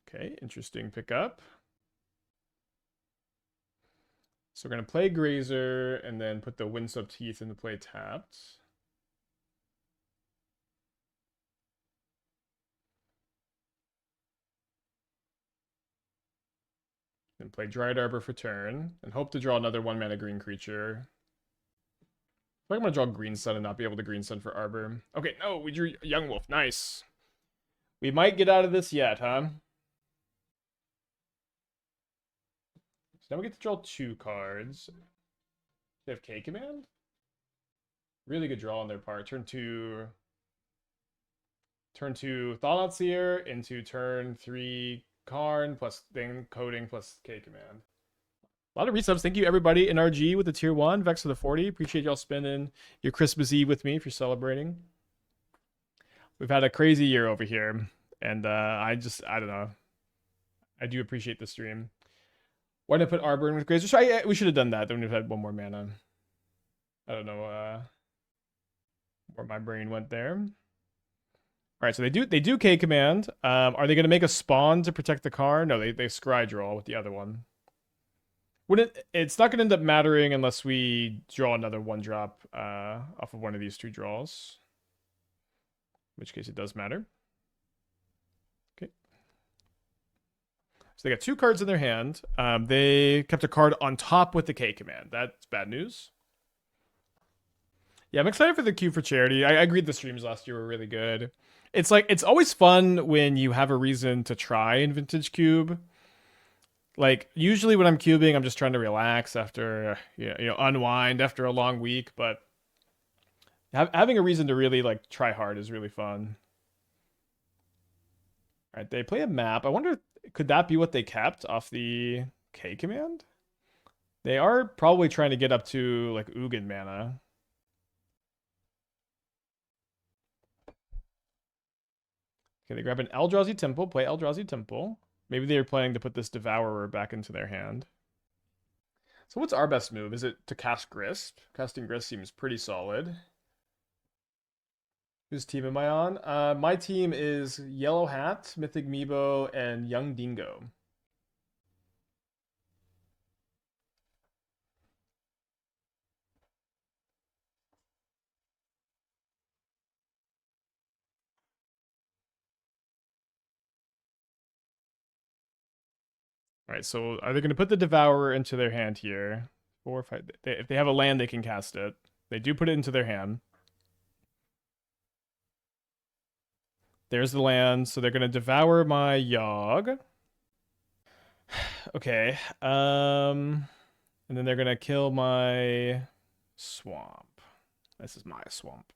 Okay, interesting pickup. So we're going to play Grazer and then put the Windswept Heath into play tapped. Then play Dryad Arbor for turn and hope to draw another 1-mana green creature. I think I'm going to draw Green Sun and not be able to Green Sun for Arbor. Okay, no, we drew Yawgmoth. Nice. We might get out of this yet, huh? So now we get to draw 2 cards. They have K Command? Really good draw on their part. Turn 2 Thoughtseize into turn 3 Karn plus thing coding plus K Command. A lot of resubs. Thank you everybody in RG with the tier 1. Vex for the 40. Appreciate y'all spending your Christmas Eve with me if you're celebrating. We've had a crazy year over here. And I don't know. I do appreciate the stream. Why did I put Arbor in with Grazer? So we should have done that. Then we'd have had 1 more mana. I don't know where my brain went there. All right, so they do K Command. Are they going to make a spawn to protect the car? No, they scry draw with the other one. It's not going to end up mattering unless we draw another 1-drop off of one of these 2 draws. In which case it does matter. Okay. So they got 2 cards in their hand. They kept a card on top with the K Command. That's bad news. Yeah, I'm excited for the Cube for Charity. I agreed the streams last year were really good. It's like, it's always fun when you have a reason to try in Vintage Cube. Like, usually when I'm cubing, I'm just trying to relax after, unwind after a long week. But having a reason to really, like, try hard is really fun. All right, they play a map. I wonder, could that be what they kept off the K Command? They are probably trying to get up to, like, Ugin mana. Okay, they grab an Eldrazi Temple, play Eldrazi Temple. Maybe they're planning to put this Devourer back into their hand. So what's our best move? Is it to cast Grist? Casting Grist seems pretty solid. Whose team am I on? My team is Yellow Hat, Mythic Meebo, and Young Dingo. All right, so are they going to put the Devourer into their hand here? 4 or 5. If they have a land, they can cast it. They do put it into their hand. There's the land, so they're going to devour my Yawg. Okay. And then they're going to kill my swamp. This is my swamp.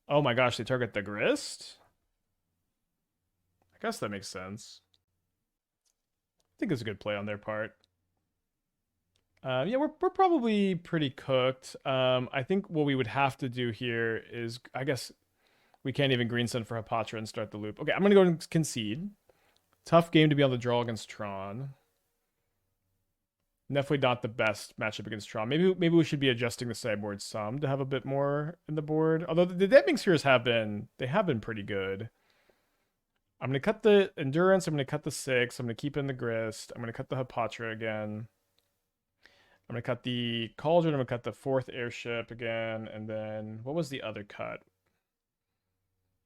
Oh my gosh, they target the Grist? I guess that makes sense. I think it's a good play on their part. Yeah, we're probably pretty cooked. I think what we would have to do here is, I guess we can't even green sun for Hapatra and start the loop. Okay, I'm gonna go and concede. Tough game to be on the draw against Thran. Definitely not the best matchup against Thran. Maybe we should be adjusting the sideboard some to have a bit more in the board. Although the Deadming Spheres have been pretty good. I'm gonna cut the Endurance. I'm gonna cut the 6. I'm gonna keep in the Grist. I'm gonna cut the Hapatra again. I'm gonna cut the Cauldron. I'm gonna cut the 4th Airship again, and then what was the other cut?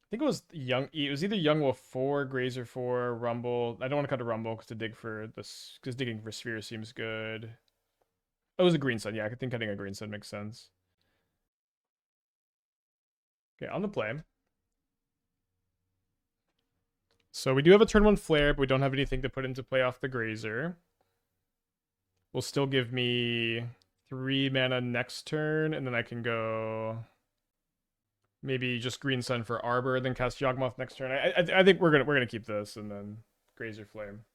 I think it was either Yawgmoth 4, Grazer 4, Rumble. I don't want to cut a Rumble because digging for Sphere seems good. Oh, it was a Green Sun. Yeah, I think cutting a Green Sun makes sense. Okay, on the play. So we do have a turn 1 Flare, but we don't have anything to put into play off the Grazer. will still give me 3 mana next turn, and then I can go maybe just Green Sun for Arbor, then cast Yawgmoth next turn. I think we're gonna keep this, and then Grazer Flame.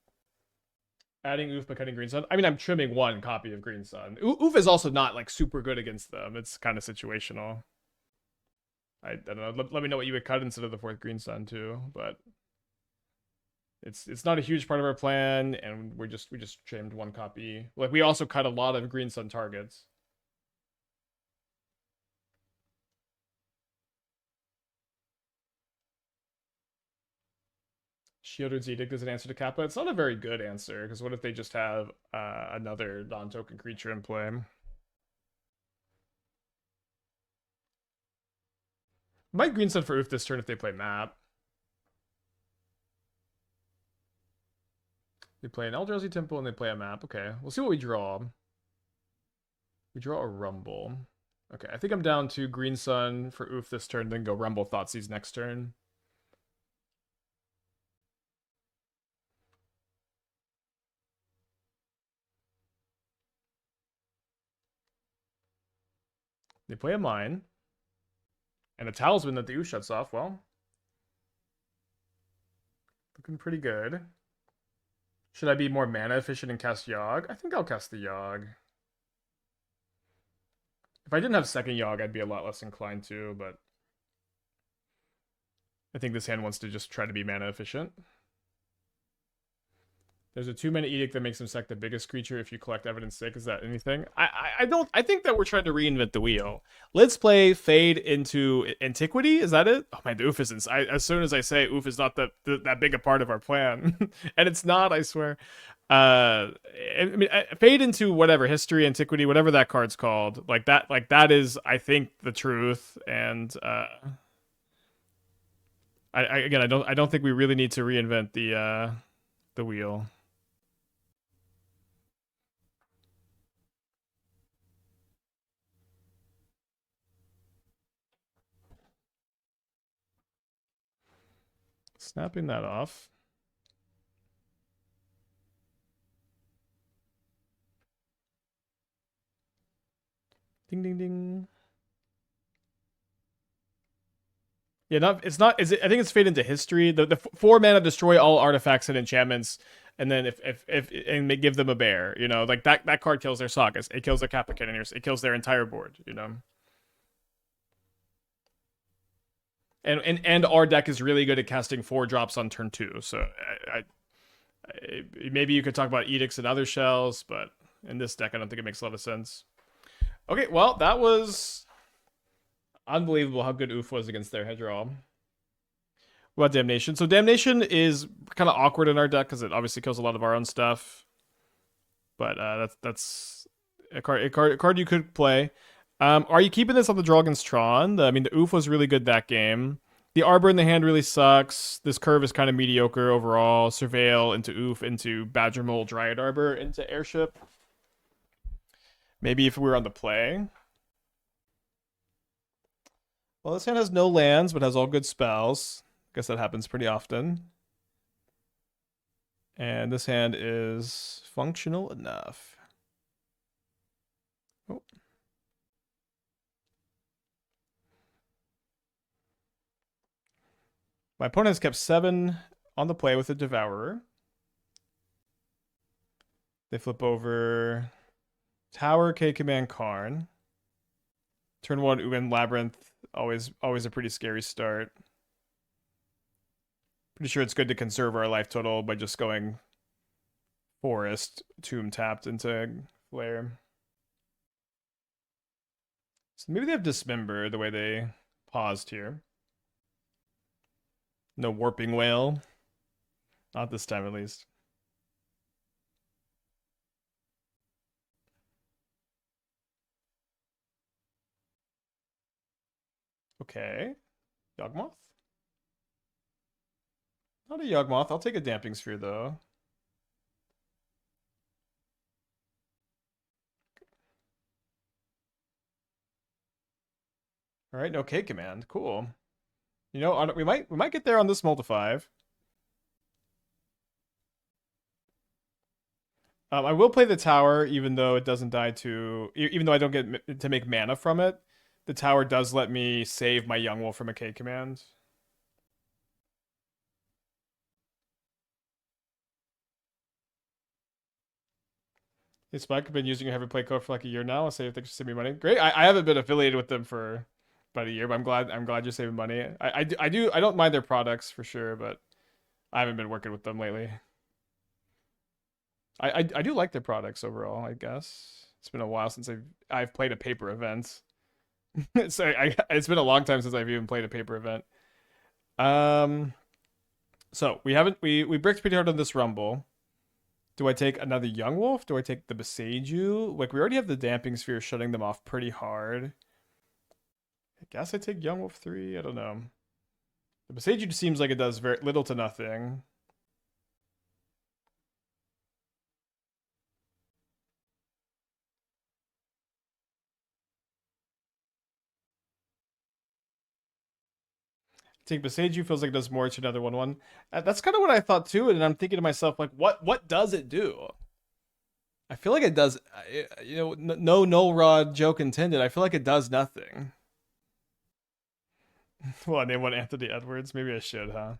Adding Ouphe by cutting Green Sun. I mean, I'm trimming 1 copy of Green Sun. Ouphe is also not like super good against them. It's kind of situational. I don't know. Let me know what you would cut instead of the 4th Green Sun too, but it's not a huge part of our plan, and we just trimmed 1 copy. Like, we also cut a lot of Green Sun targets. Shieldred's Edict is an answer to Kappa. It's not a very good answer, because what if they just have another non-token creature in play? Might Green Sun for Ouphe this turn if they play map. They play an Eldrazi Temple and they play a map. Okay, we'll see what we draw. We draw a Rumble. Okay, I think I'm down to Green Sun for Ouphe this turn, then go Rumble Thoughtseize next turn. They play a Mine. And a Talisman that the Ouphe shuts off. Well, looking pretty good. Should I be more mana efficient and cast Yawg? I think I'll cast the Yawg. If I didn't have second Yawg, I'd be a lot less inclined to, but I think this hand wants to just try to be mana efficient. There's a 2-mana edict that makes him sack the biggest creature if you collect evidence sick. Is that anything? I think that we're trying to reinvent the wheel. Let's play Fade into Antiquity. Is that it? Oh my, the Ouphe isn't. As soon as I say Ouphe is not that big a part of our plan, and it's not, I swear. I mean, Fade into whatever, History, Antiquity, whatever that card's called. Like that is, I think, the truth. And again, I don't think we really need to reinvent the wheel. Snapping that off. Ding, ding, ding. Yeah, it's not. I think it's Fade into History. The 4 mana destroy all artifacts and enchantments, and then and give them a bear. You know, like that card kills their Sagas. It kills their Kappa Cannoneers. It kills their entire board. You know. And our deck is really good at casting 4 drops on turn 2. So maybe you could talk about Edicts and other shells, but in this deck, I don't think it makes a lot of sense. Okay, well, that was unbelievable how good Ouphe was against their Hedgehog. What about Damnation? So Damnation is kind of awkward in our deck because it obviously kills a lot of our own stuff. But that's a card you could play. Are you keeping this on the draw against Thran? I mean, the Ouphe was really good that game. The Arbor in the hand really sucks. This curve is kind of mediocre overall. Surveil into Ouphe, into Badgermole, Dryad Arbor, into Airship. Maybe if we were on the play. Well, this hand has no lands, but has all good spells. Guess that happens pretty often. And this hand is functional enough. Oh. My opponent has kept 7 on the play with a Devourer. They flip over Tower, K-Command, Karn. Turn 1, Uben Labyrinth. Always a pretty scary start. Pretty sure it's good to conserve our life total by just going Forest, Tomb tapped into Flare. So maybe they have Dismember the way they paused here. No Warping Whale. Not this time, at least. Okay. Yawgmoth? Not a Yawgmoth. I'll take a Damping Sphere, though. All right, no K command. Cool. You know, we might get there on this multi-5. I will play the tower, even though it doesn't die to. Even though I don't get to make mana from it, the tower does let me save my Yawgmoth from a K command. Hey Spike, I've been using your Heavy Play code for like a year now. I'll say thanks for saving me money. Great. I haven't been affiliated with them for about a year, but I'm glad you're saving money. I don't mind their products for sure, but I haven't been working with them lately. I do like their products overall, I guess. It's been a while since I've played a paper event. So it's been a long time since I've even played a paper event. Um so we bricked pretty hard on this rumble. Do I take another Yawgmoth? Do I take the Boseiju? Like, we already have the Damping Sphere shutting them off pretty hard. I guess I take Yawgmoth 3. I don't know. The Boseiju seems like it does very little to nothing. Take Boseiju, feels like it does more to another 1/1. That's kind of what I thought too, and I'm thinking to myself, like, what does it do? I feel like it does, no rod joke intended. I feel like it does nothing. Well, I name one Anthony Edwards. Maybe I should, huh?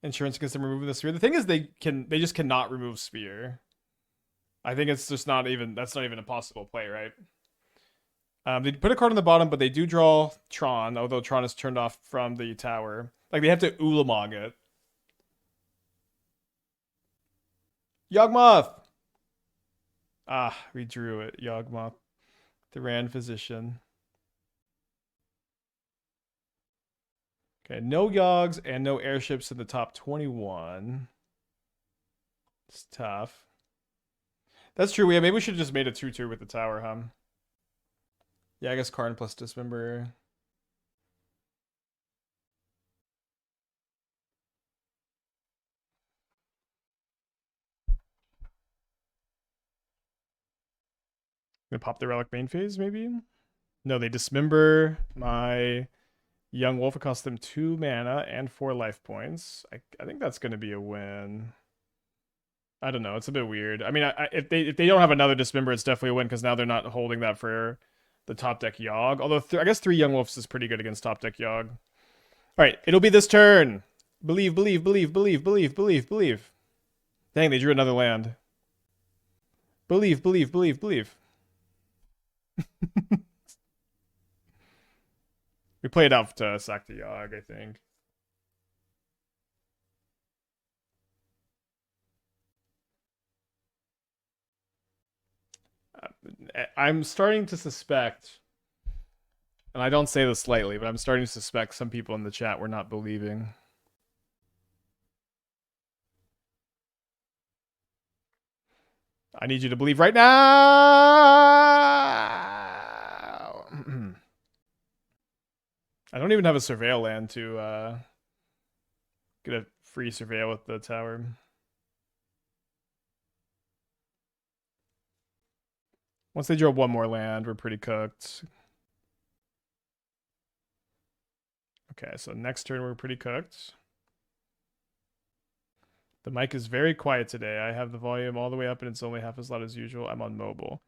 Insurance against them removing the sphere. The thing is, they just cannot remove sphere. I think it's just not even that's not even a possible play, right? They put a card on the bottom, but they do draw Thran, although Thran is turned off from the tower. Like, they have to Ulamog it. Yawgmoth! Ah, we drew it. Yawgmoth. Thran Physician. Okay, no Yawgs and no airships in the top 21. It's tough. That's true. Maybe we should have just made a 2/2 with the tower, huh? Yeah, I guess Karn plus Dismember. Gonna pop the Relic main phase, maybe? No, they Dismember my Yawgmoth. It costs them 2 mana and 4 life points. I think that's gonna be a win. I don't know. It's a bit weird. I mean, if they don't have another Dismember, it's definitely a win because now they're not holding that for the top deck Yawg. Although I guess 3 Yawgmoths is pretty good against top deck Yawg. All right, it'll be this turn. Believe, believe, believe, believe, believe, believe, believe. Dang, they drew another land. Believe, believe, believe, believe. We played out to sack the Yawg, I think. I'm starting to suspect, and I don't say this lightly, but I'm starting to suspect some people in the chat were not believing. I need you to believe right now. I don't even have a surveil land to get a free surveil with the tower. Once they draw one more land, we're pretty cooked. Okay, so next turn we're pretty cooked. The mic is very quiet today. I have the volume all the way up and it's only half as loud as usual. I'm on mobile.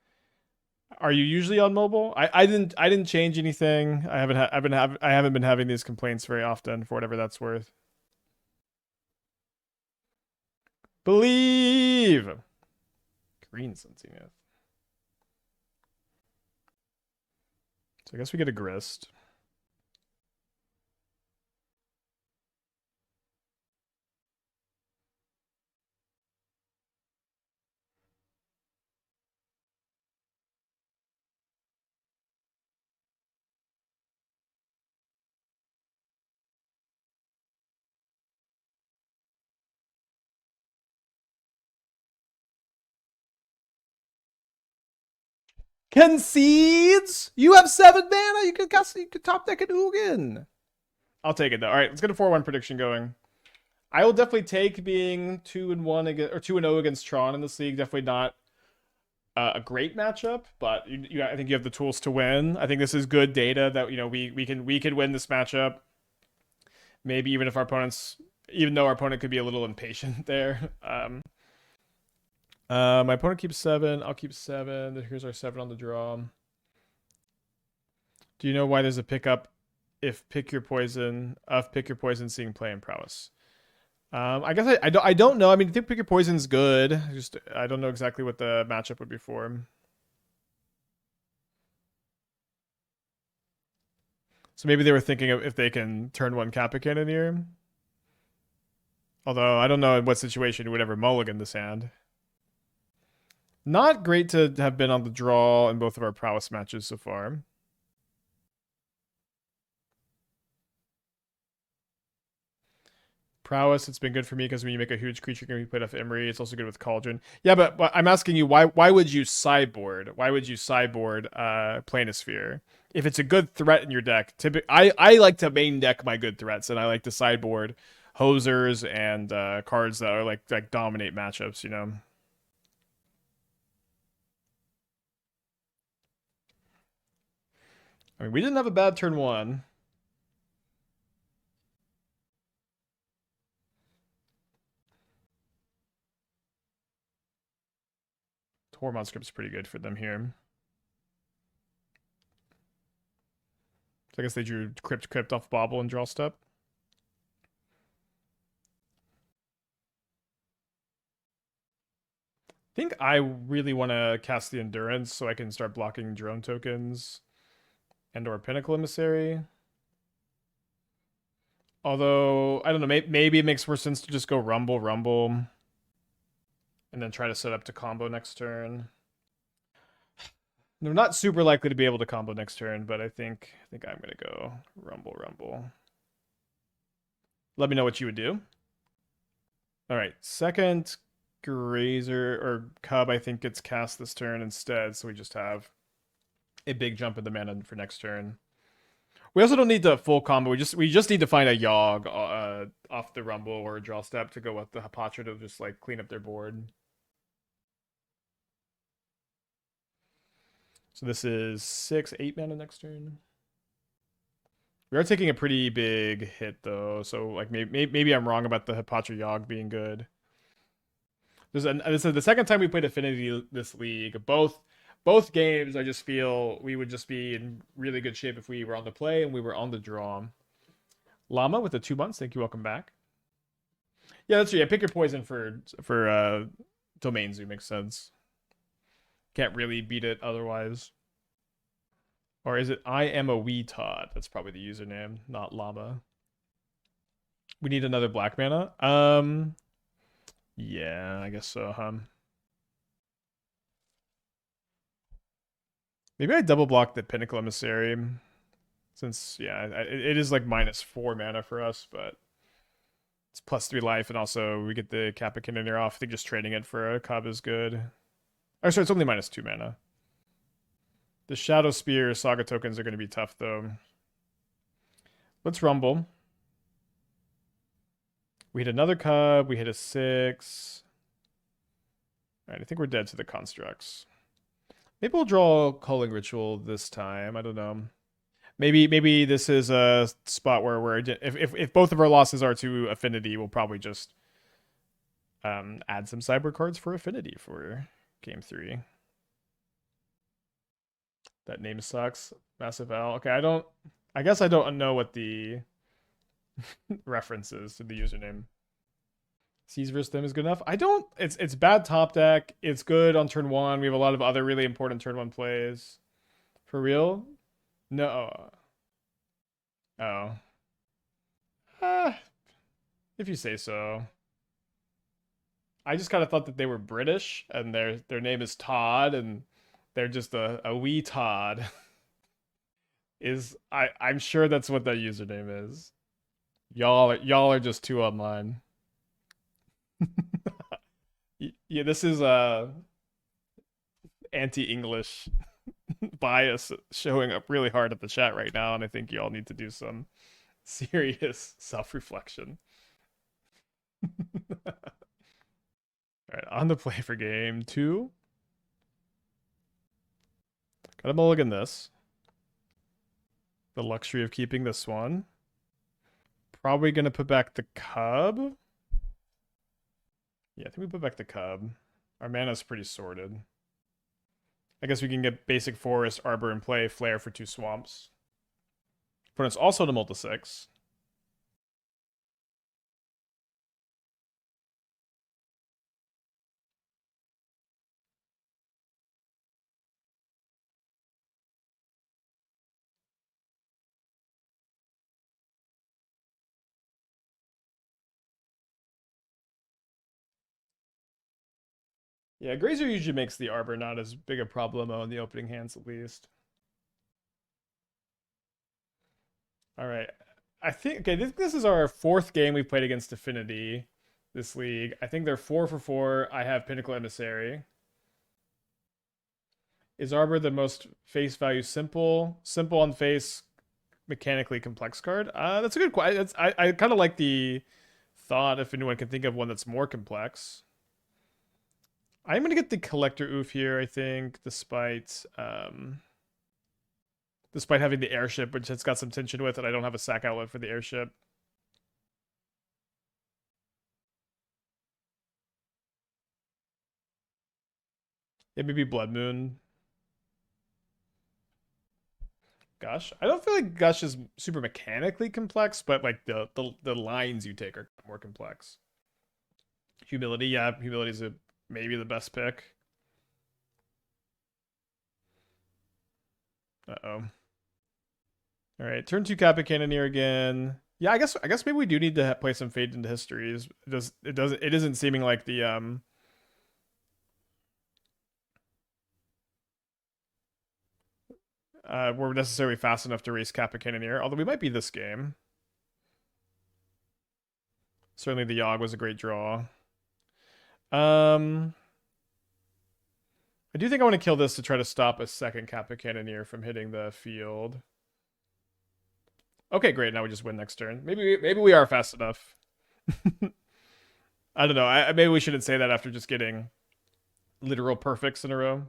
Are you usually on mobile? I didn't change anything. I haven't been having these complaints very often for whatever that's worth. Believe. Green Zenith. So I guess we get a Grist. Concedes? You have 7 mana. You could top deck an Ugin. I'll take it though. All right, let's get a 4-1 prediction going. I will definitely take being 2-1 against or 2-0 against Thran in this league. Definitely not a great matchup, but I think you have the tools to win. I think this is good data that we can win this matchup. Maybe even if our opponents even though our opponent could be a little impatient there. My opponent keeps 7. I'll keep 7. Here's our 7 on the draw. Do you know why there's a pickup if pick your poison seeing play and prowess? I guess I don't know. I mean, I think pick your poison's good. I don't know exactly what the matchup would be for him. So maybe they were thinking of if they can turn 1 Kappa Cannoneer. Although I don't know in what situation you would ever mulligan this hand. Not great to have been on the draw in both of our prowess matches so far. Prowess, it's been good for me because when you make a huge creature can be put off Emery, it's also good with Cauldron. Yeah, but I'm asking you, why would you sideboard? Why would you sideboard Planisphere? If it's a good threat in your deck, I like to main deck my good threats, and I like to sideboard hosers and cards that are like dominate matchups, you know. I mean, we didn't have a bad turn 1. Tormod script's pretty good for them here. So I guess they drew Crypt off Bobble and draw step. I think I really want to cast the Endurance so I can start blocking drone tokens and or Pinnacle Emissary. Although, I don't know, maybe it makes more sense to just go Rumble, and then try to set up to combo next turn. They're not super likely to be able to combo next turn, but I think I'm gonna go Rumble. Let me know what you would do. All right, second Grazer or Cub, I think gets cast this turn instead, so we just have a big jump in the mana for next turn. We also don't need the full combo. We just need to find a Yawg off the Rumble or a draw step to go with the Hapatra to just like clean up their board. So this is 6-8 mana next turn. We are taking a pretty big hit though, so like maybe I'm wrong about the Hapatra Yawg being good. This is the second time we played Affinity this league. Both games, I just feel we would just be in really good shape if we were on the play and we were on the draw. Llama with the 2 months. Thank you. Welcome back. Yeah, that's true. Yeah, pick your poison for Domain Zoo makes sense. Can't really beat it otherwise. Or is it I am a wee Todd? That's probably the username, not Llama. We need another black mana. Yeah, I guess so, huh? Maybe I double block the Pinnacle Emissary. Since, yeah, it is like -4 mana for us, but it's +3 life, and also we get the Kappa Cannoneer off. I think just trading it for a Cub is good. Oh, sorry, it's only -2 mana. The Shadow Spear Saga tokens are going to be tough, though. Let's Rumble. We hit another Cub. We hit a 6. All right, I think we're dead to the constructs. Maybe we'll draw Culling Ritual this time. I don't know. Maybe this is a spot where if both of our losses are to Affinity, we'll probably just add some cyber cards for Affinity for game 3. That name sucks. Massive L. Okay, I guess I don't know what the reference is to the username. Seize versus them is good enough. I don't. It's bad top deck. It's good on turn 1. We have a lot of other really important turn 1 plays. For real? No. Oh. If you say so. I just kind of thought that they were British and their name is Todd and they're just a wee Todd. I'm sure that's what that username is. Y'all are just too online. Yeah, this is anti-English bias showing up really hard at the chat right now, and I think y'all need to do some serious self-reflection. All right, on the play for game 2. Gotta mulligan this. The luxury of keeping this one. probably going to put back the Cub. Yeah, I think we put back the Cub. Our mana's pretty sorted. I guess we can get basic Forest, Arbor in play, Flare for 2 swamps. Opponent's also to multi-6. Yeah, Grazer usually makes the Arbor not as big a problemo in the opening hands, at least. All right. I think, okay, this is our 4th game we played against Affinity this league. I think they're 4 for 4. I have Pinnacle Emissary. Is Arbor the most face value simple? Simple on face, mechanically complex card? That's a good question. I kind of like the thought if anyone can think of one that's more complex. I'm going to get the Collector Ouphe here, I think, despite having the Airship, which it's got some tension with it. I don't have a sack outlet for the Airship. Yeah, maybe Blood Moon. Gush. I don't feel like Gush is super mechanically complex, but like the lines you take are more complex. Humility, yeah, Humility is maybe the best pick. Uh-oh. All right, turn 2 Kappa Cannoneer again. Yeah, I guess maybe we do need to play some Fade into Histories. It isn't seeming like the we're necessarily fast enough to race Kappa Cannoneer, although we might be this game. Certainly the Yawg was a great draw. I do think I want to kill this to try to stop a second Kappa Cannoneer from hitting the field. Okay, great. Now we just win next turn. Maybe we are fast enough. I don't know. Maybe we shouldn't say that after just getting literal perfects in a row.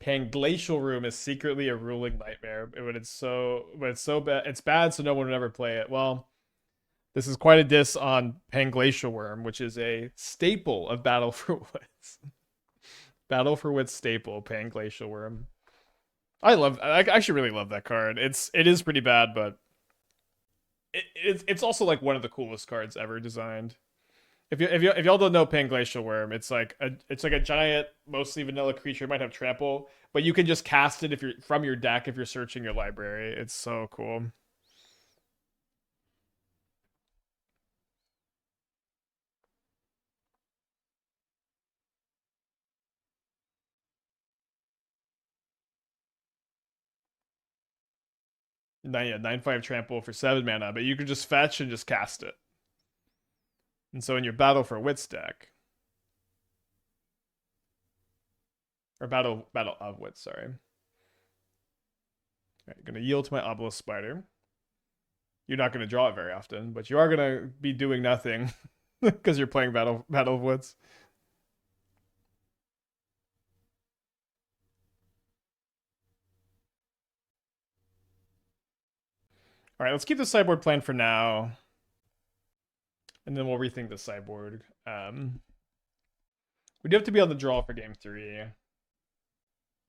Panglacial Room is secretly a ruling nightmare, but it's so bad. It's bad, so no one would ever play it. Well, this is quite a diss on Panglacial Worm, which is a staple of Battle for Wits. Battle for Wits staple, Panglacial Worm. I actually really love that card. It is pretty bad, but it's also like one of the coolest cards ever designed. If y'all don't know Panglacial Worm, it's like a giant, mostly vanilla creature. It might have trample, but you can just cast it if you're from your deck if you're searching your library. It's so cool. Yeah, 9/5 trample for 7 mana, but you can just fetch and just cast it. And so in your Battle for Wits deck, or Battle of Wits, sorry. All right, gonna yield to my Obelisk Spider. You're not gonna draw it very often, but you are gonna be doing nothing because you're playing Battle of Wits. All right, let's keep the sideboard plan for now, and then we'll rethink the sideboard. We do have to be on the draw for game 3,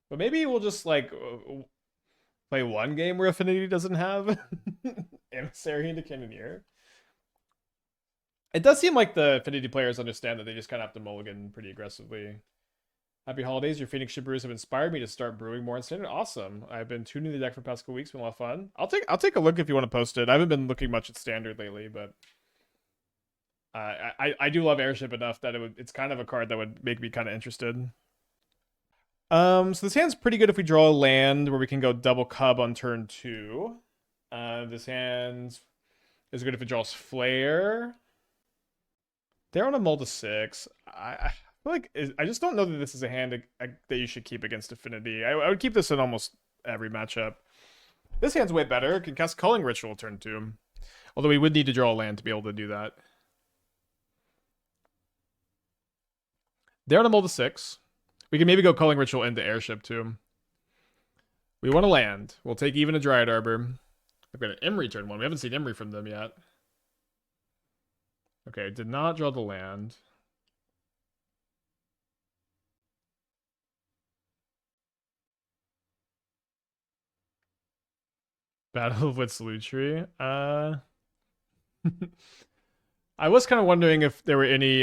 but maybe we'll just like play one game where Affinity doesn't have Emissary into Cannoneer. It does seem like the Affinity players understand that they just kind of have to mulligan pretty aggressively. Happy holidays. Your Phoenix Ship brews have inspired me to start brewing more in Standard. Awesome. I've been tuning the deck for the past couple weeks. Been a lot of fun. I'll take a look if you want to post it. I haven't been looking much at Standard lately, but I do love Airship enough that it's kind of a card that would make me kind of interested. So this hand's pretty good if we draw a land where we can go double Cub on turn 2. This hand is good if it draws Flare. They're on a mull to 6. I feel like I just don't know that this is a hand that you should keep against Affinity. I would keep this in almost every matchup. This hand's way better. It can cast Culling Ritual turn 2. Although we would need to draw a land to be able to do that. They're on a mull to 6. We can maybe go Culling Ritual into Airship too. We want to land. We'll take even a Dryad Arbor. I've got an Emery turn 1. We haven't seen Emery from them yet. Okay, did not draw the land. Battle of Witslutri. I was kind of wondering if there were any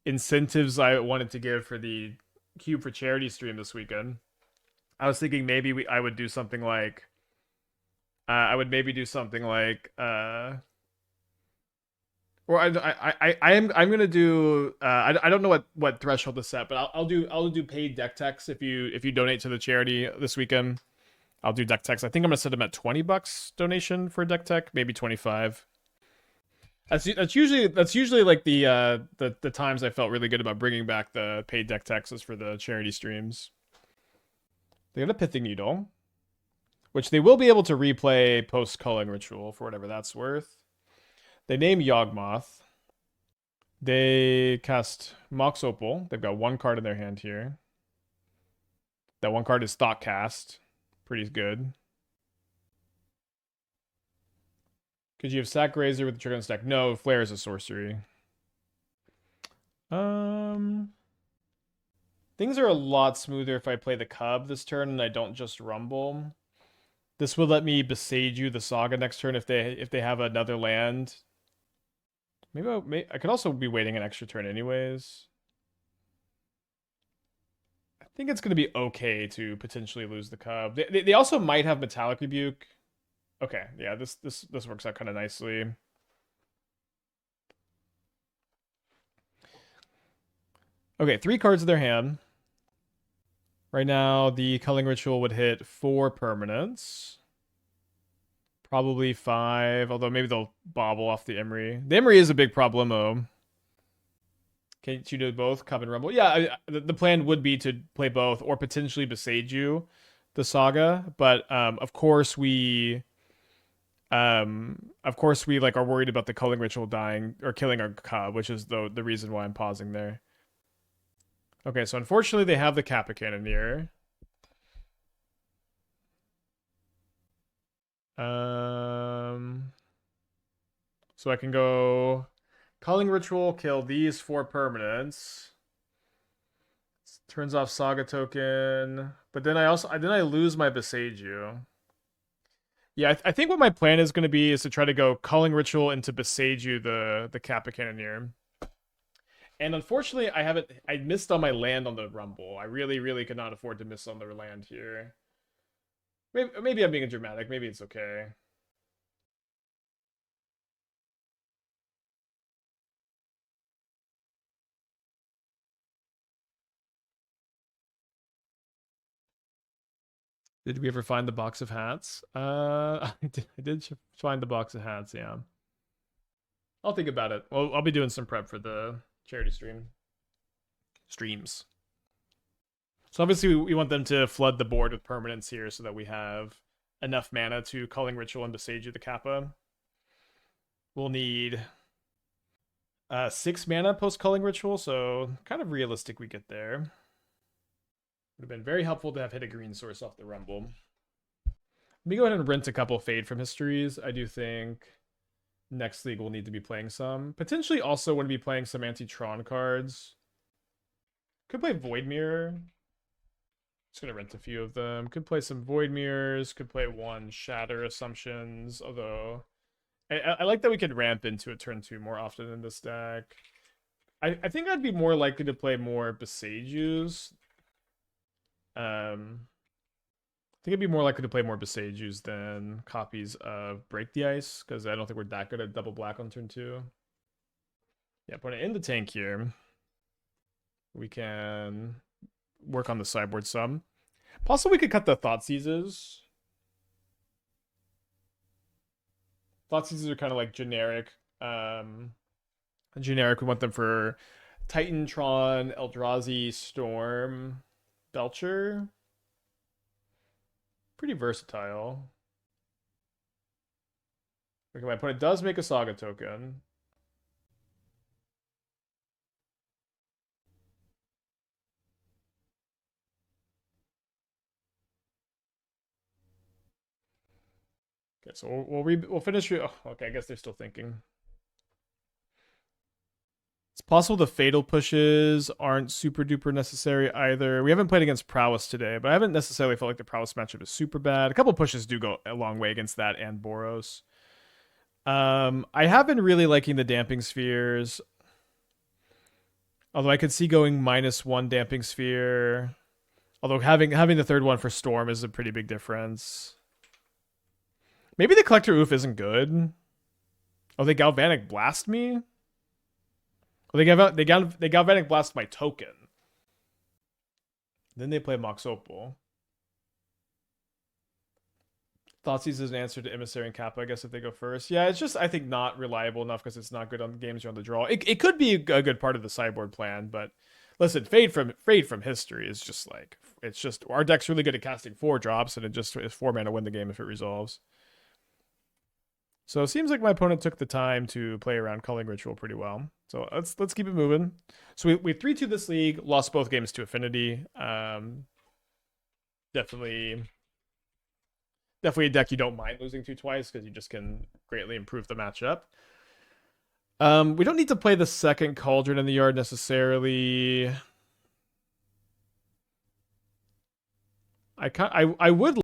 incentives I wanted to give for the Cube for Charity stream this weekend. I was thinking maybe I would do something like I would maybe do something like or I'm gonna do I don't know what threshold to set, but I'll do paid deck techs if you donate to the charity this weekend. I'll do deck techs. I think I'm gonna set them at $20 donation for deck tech, maybe 25. That's usually like the times I felt really good about bringing back the paid deck taxes for the charity streams. They got a Pithing Needle, which they will be able to replay post Culling Ritual for whatever that's worth. They name Yawgmoth. They cast Mox Opal. They've got one card in their hand here. That one card is Thought Cast. Pretty good. Could you have Sack Grazer with the trigger on stack? No, Flare is a sorcery. Things are a lot smoother if I play the Cub this turn and I don't just Rumble. This would let me Boseiju the Saga next turn if they have another land. Maybe I could also be waiting an extra turn anyways. I think it's going to be okay to potentially lose the Cub. They also might have Metallic Rebuke. Okay, yeah, this works out kind of nicely. Okay, 3 cards in their hand. Right now, the Culling Ritual would hit 4 permanents. Probably 5, although maybe they'll bobble off the Emery. The Emery is a big problemo. Can't you do both, Cub and Rumble? Yeah, the plan would be to play both, or potentially Boseiju the Saga. But of course we like are worried about the Culling Ritual dying or killing our Cub, which is the reason why I'm pausing there. Okay, so unfortunately they have the Kappa Cannoneer. So I can go Culling Ritual, kill these 4 permanents. Turns off Saga token, but then I lose my Boseiju. Yeah, I think what my plan is going to be is to try to go Culling Ritual into Boseiju the Kappa Cannoneer. And unfortunately, I missed on my land on the Rumble. I really could not afford to miss on the land here. Maybe I'm being dramatic. Maybe it's okay. Did we ever find the box of hats? I did find the box of hats, yeah. I'll think about it. Well, I'll be doing some prep for the charity streams. So obviously we want them to flood the board with permanents here so that we have enough mana to Culling Ritual and Boseiju the Kappa. We'll need 6 mana post Culling Ritual, so kind of realistic we get there. Would have been very helpful to have hit a green source off the Rumble. Let me go ahead and rent a couple Fade from Histories. I do think next league we'll need to be playing some. Potentially also want to be playing some anti-Tron cards. Could play Void Mirror. Just gonna rent a few of them. Could play some Void Mirrors. Could play 1 Shatter Assumptions. Although I like that we could ramp into a turn 2 more often in this deck. I think I'd be more likely to play more Boseijus. I think I'd be more likely to play more Boseijus than copies of Break the Ice, because I don't think we're that good at double black on turn 2. Yeah, put it in the tank here. We can work on the sideboard some. Possibly we could cut the Thoughtseizes. Thoughtseizes are kind of like generic. Generic, we want them for Titantron, Eldrazi, Storm, Belcher. Pretty versatile. Okay, my opponent does make a Saga token. Okay, so we'll finish. Oh, okay, I guess they're still thinking. It's possible the fatal pushes aren't super duper necessary either. We haven't played against prowess today, but I haven't necessarily felt like the prowess matchup is super bad. A couple pushes do go a long way against that and Boros. I have been really liking the damping spheres. Although I could see going -1 damping sphere. Although having the third one for Storm is a pretty big difference. Maybe the Collector Ouphe isn't good. Oh, they Galvanic Blast me? Oh, they Galvanic Blast my token. Then they play Mox Opal. Thoughtseize is an answer to Emissary and Kappa, I guess, if they go first. Yeah, it's just, I think, not reliable enough because it's not good on games you're on the draw. It could be a good part of the sideboard plan, but listen, Fade from History is just like, it's just, our deck's really good at casting 4 drops, and it just is 4 mana win the game if it resolves. So it seems like my opponent took the time to play around Culling Ritual pretty well. So let's keep it moving. So we 3-2 this league, lost both games to Affinity. Definitely a deck you don't mind losing to twice because you just can greatly improve the matchup. We don't need to play the second Cauldron in the yard necessarily. I would.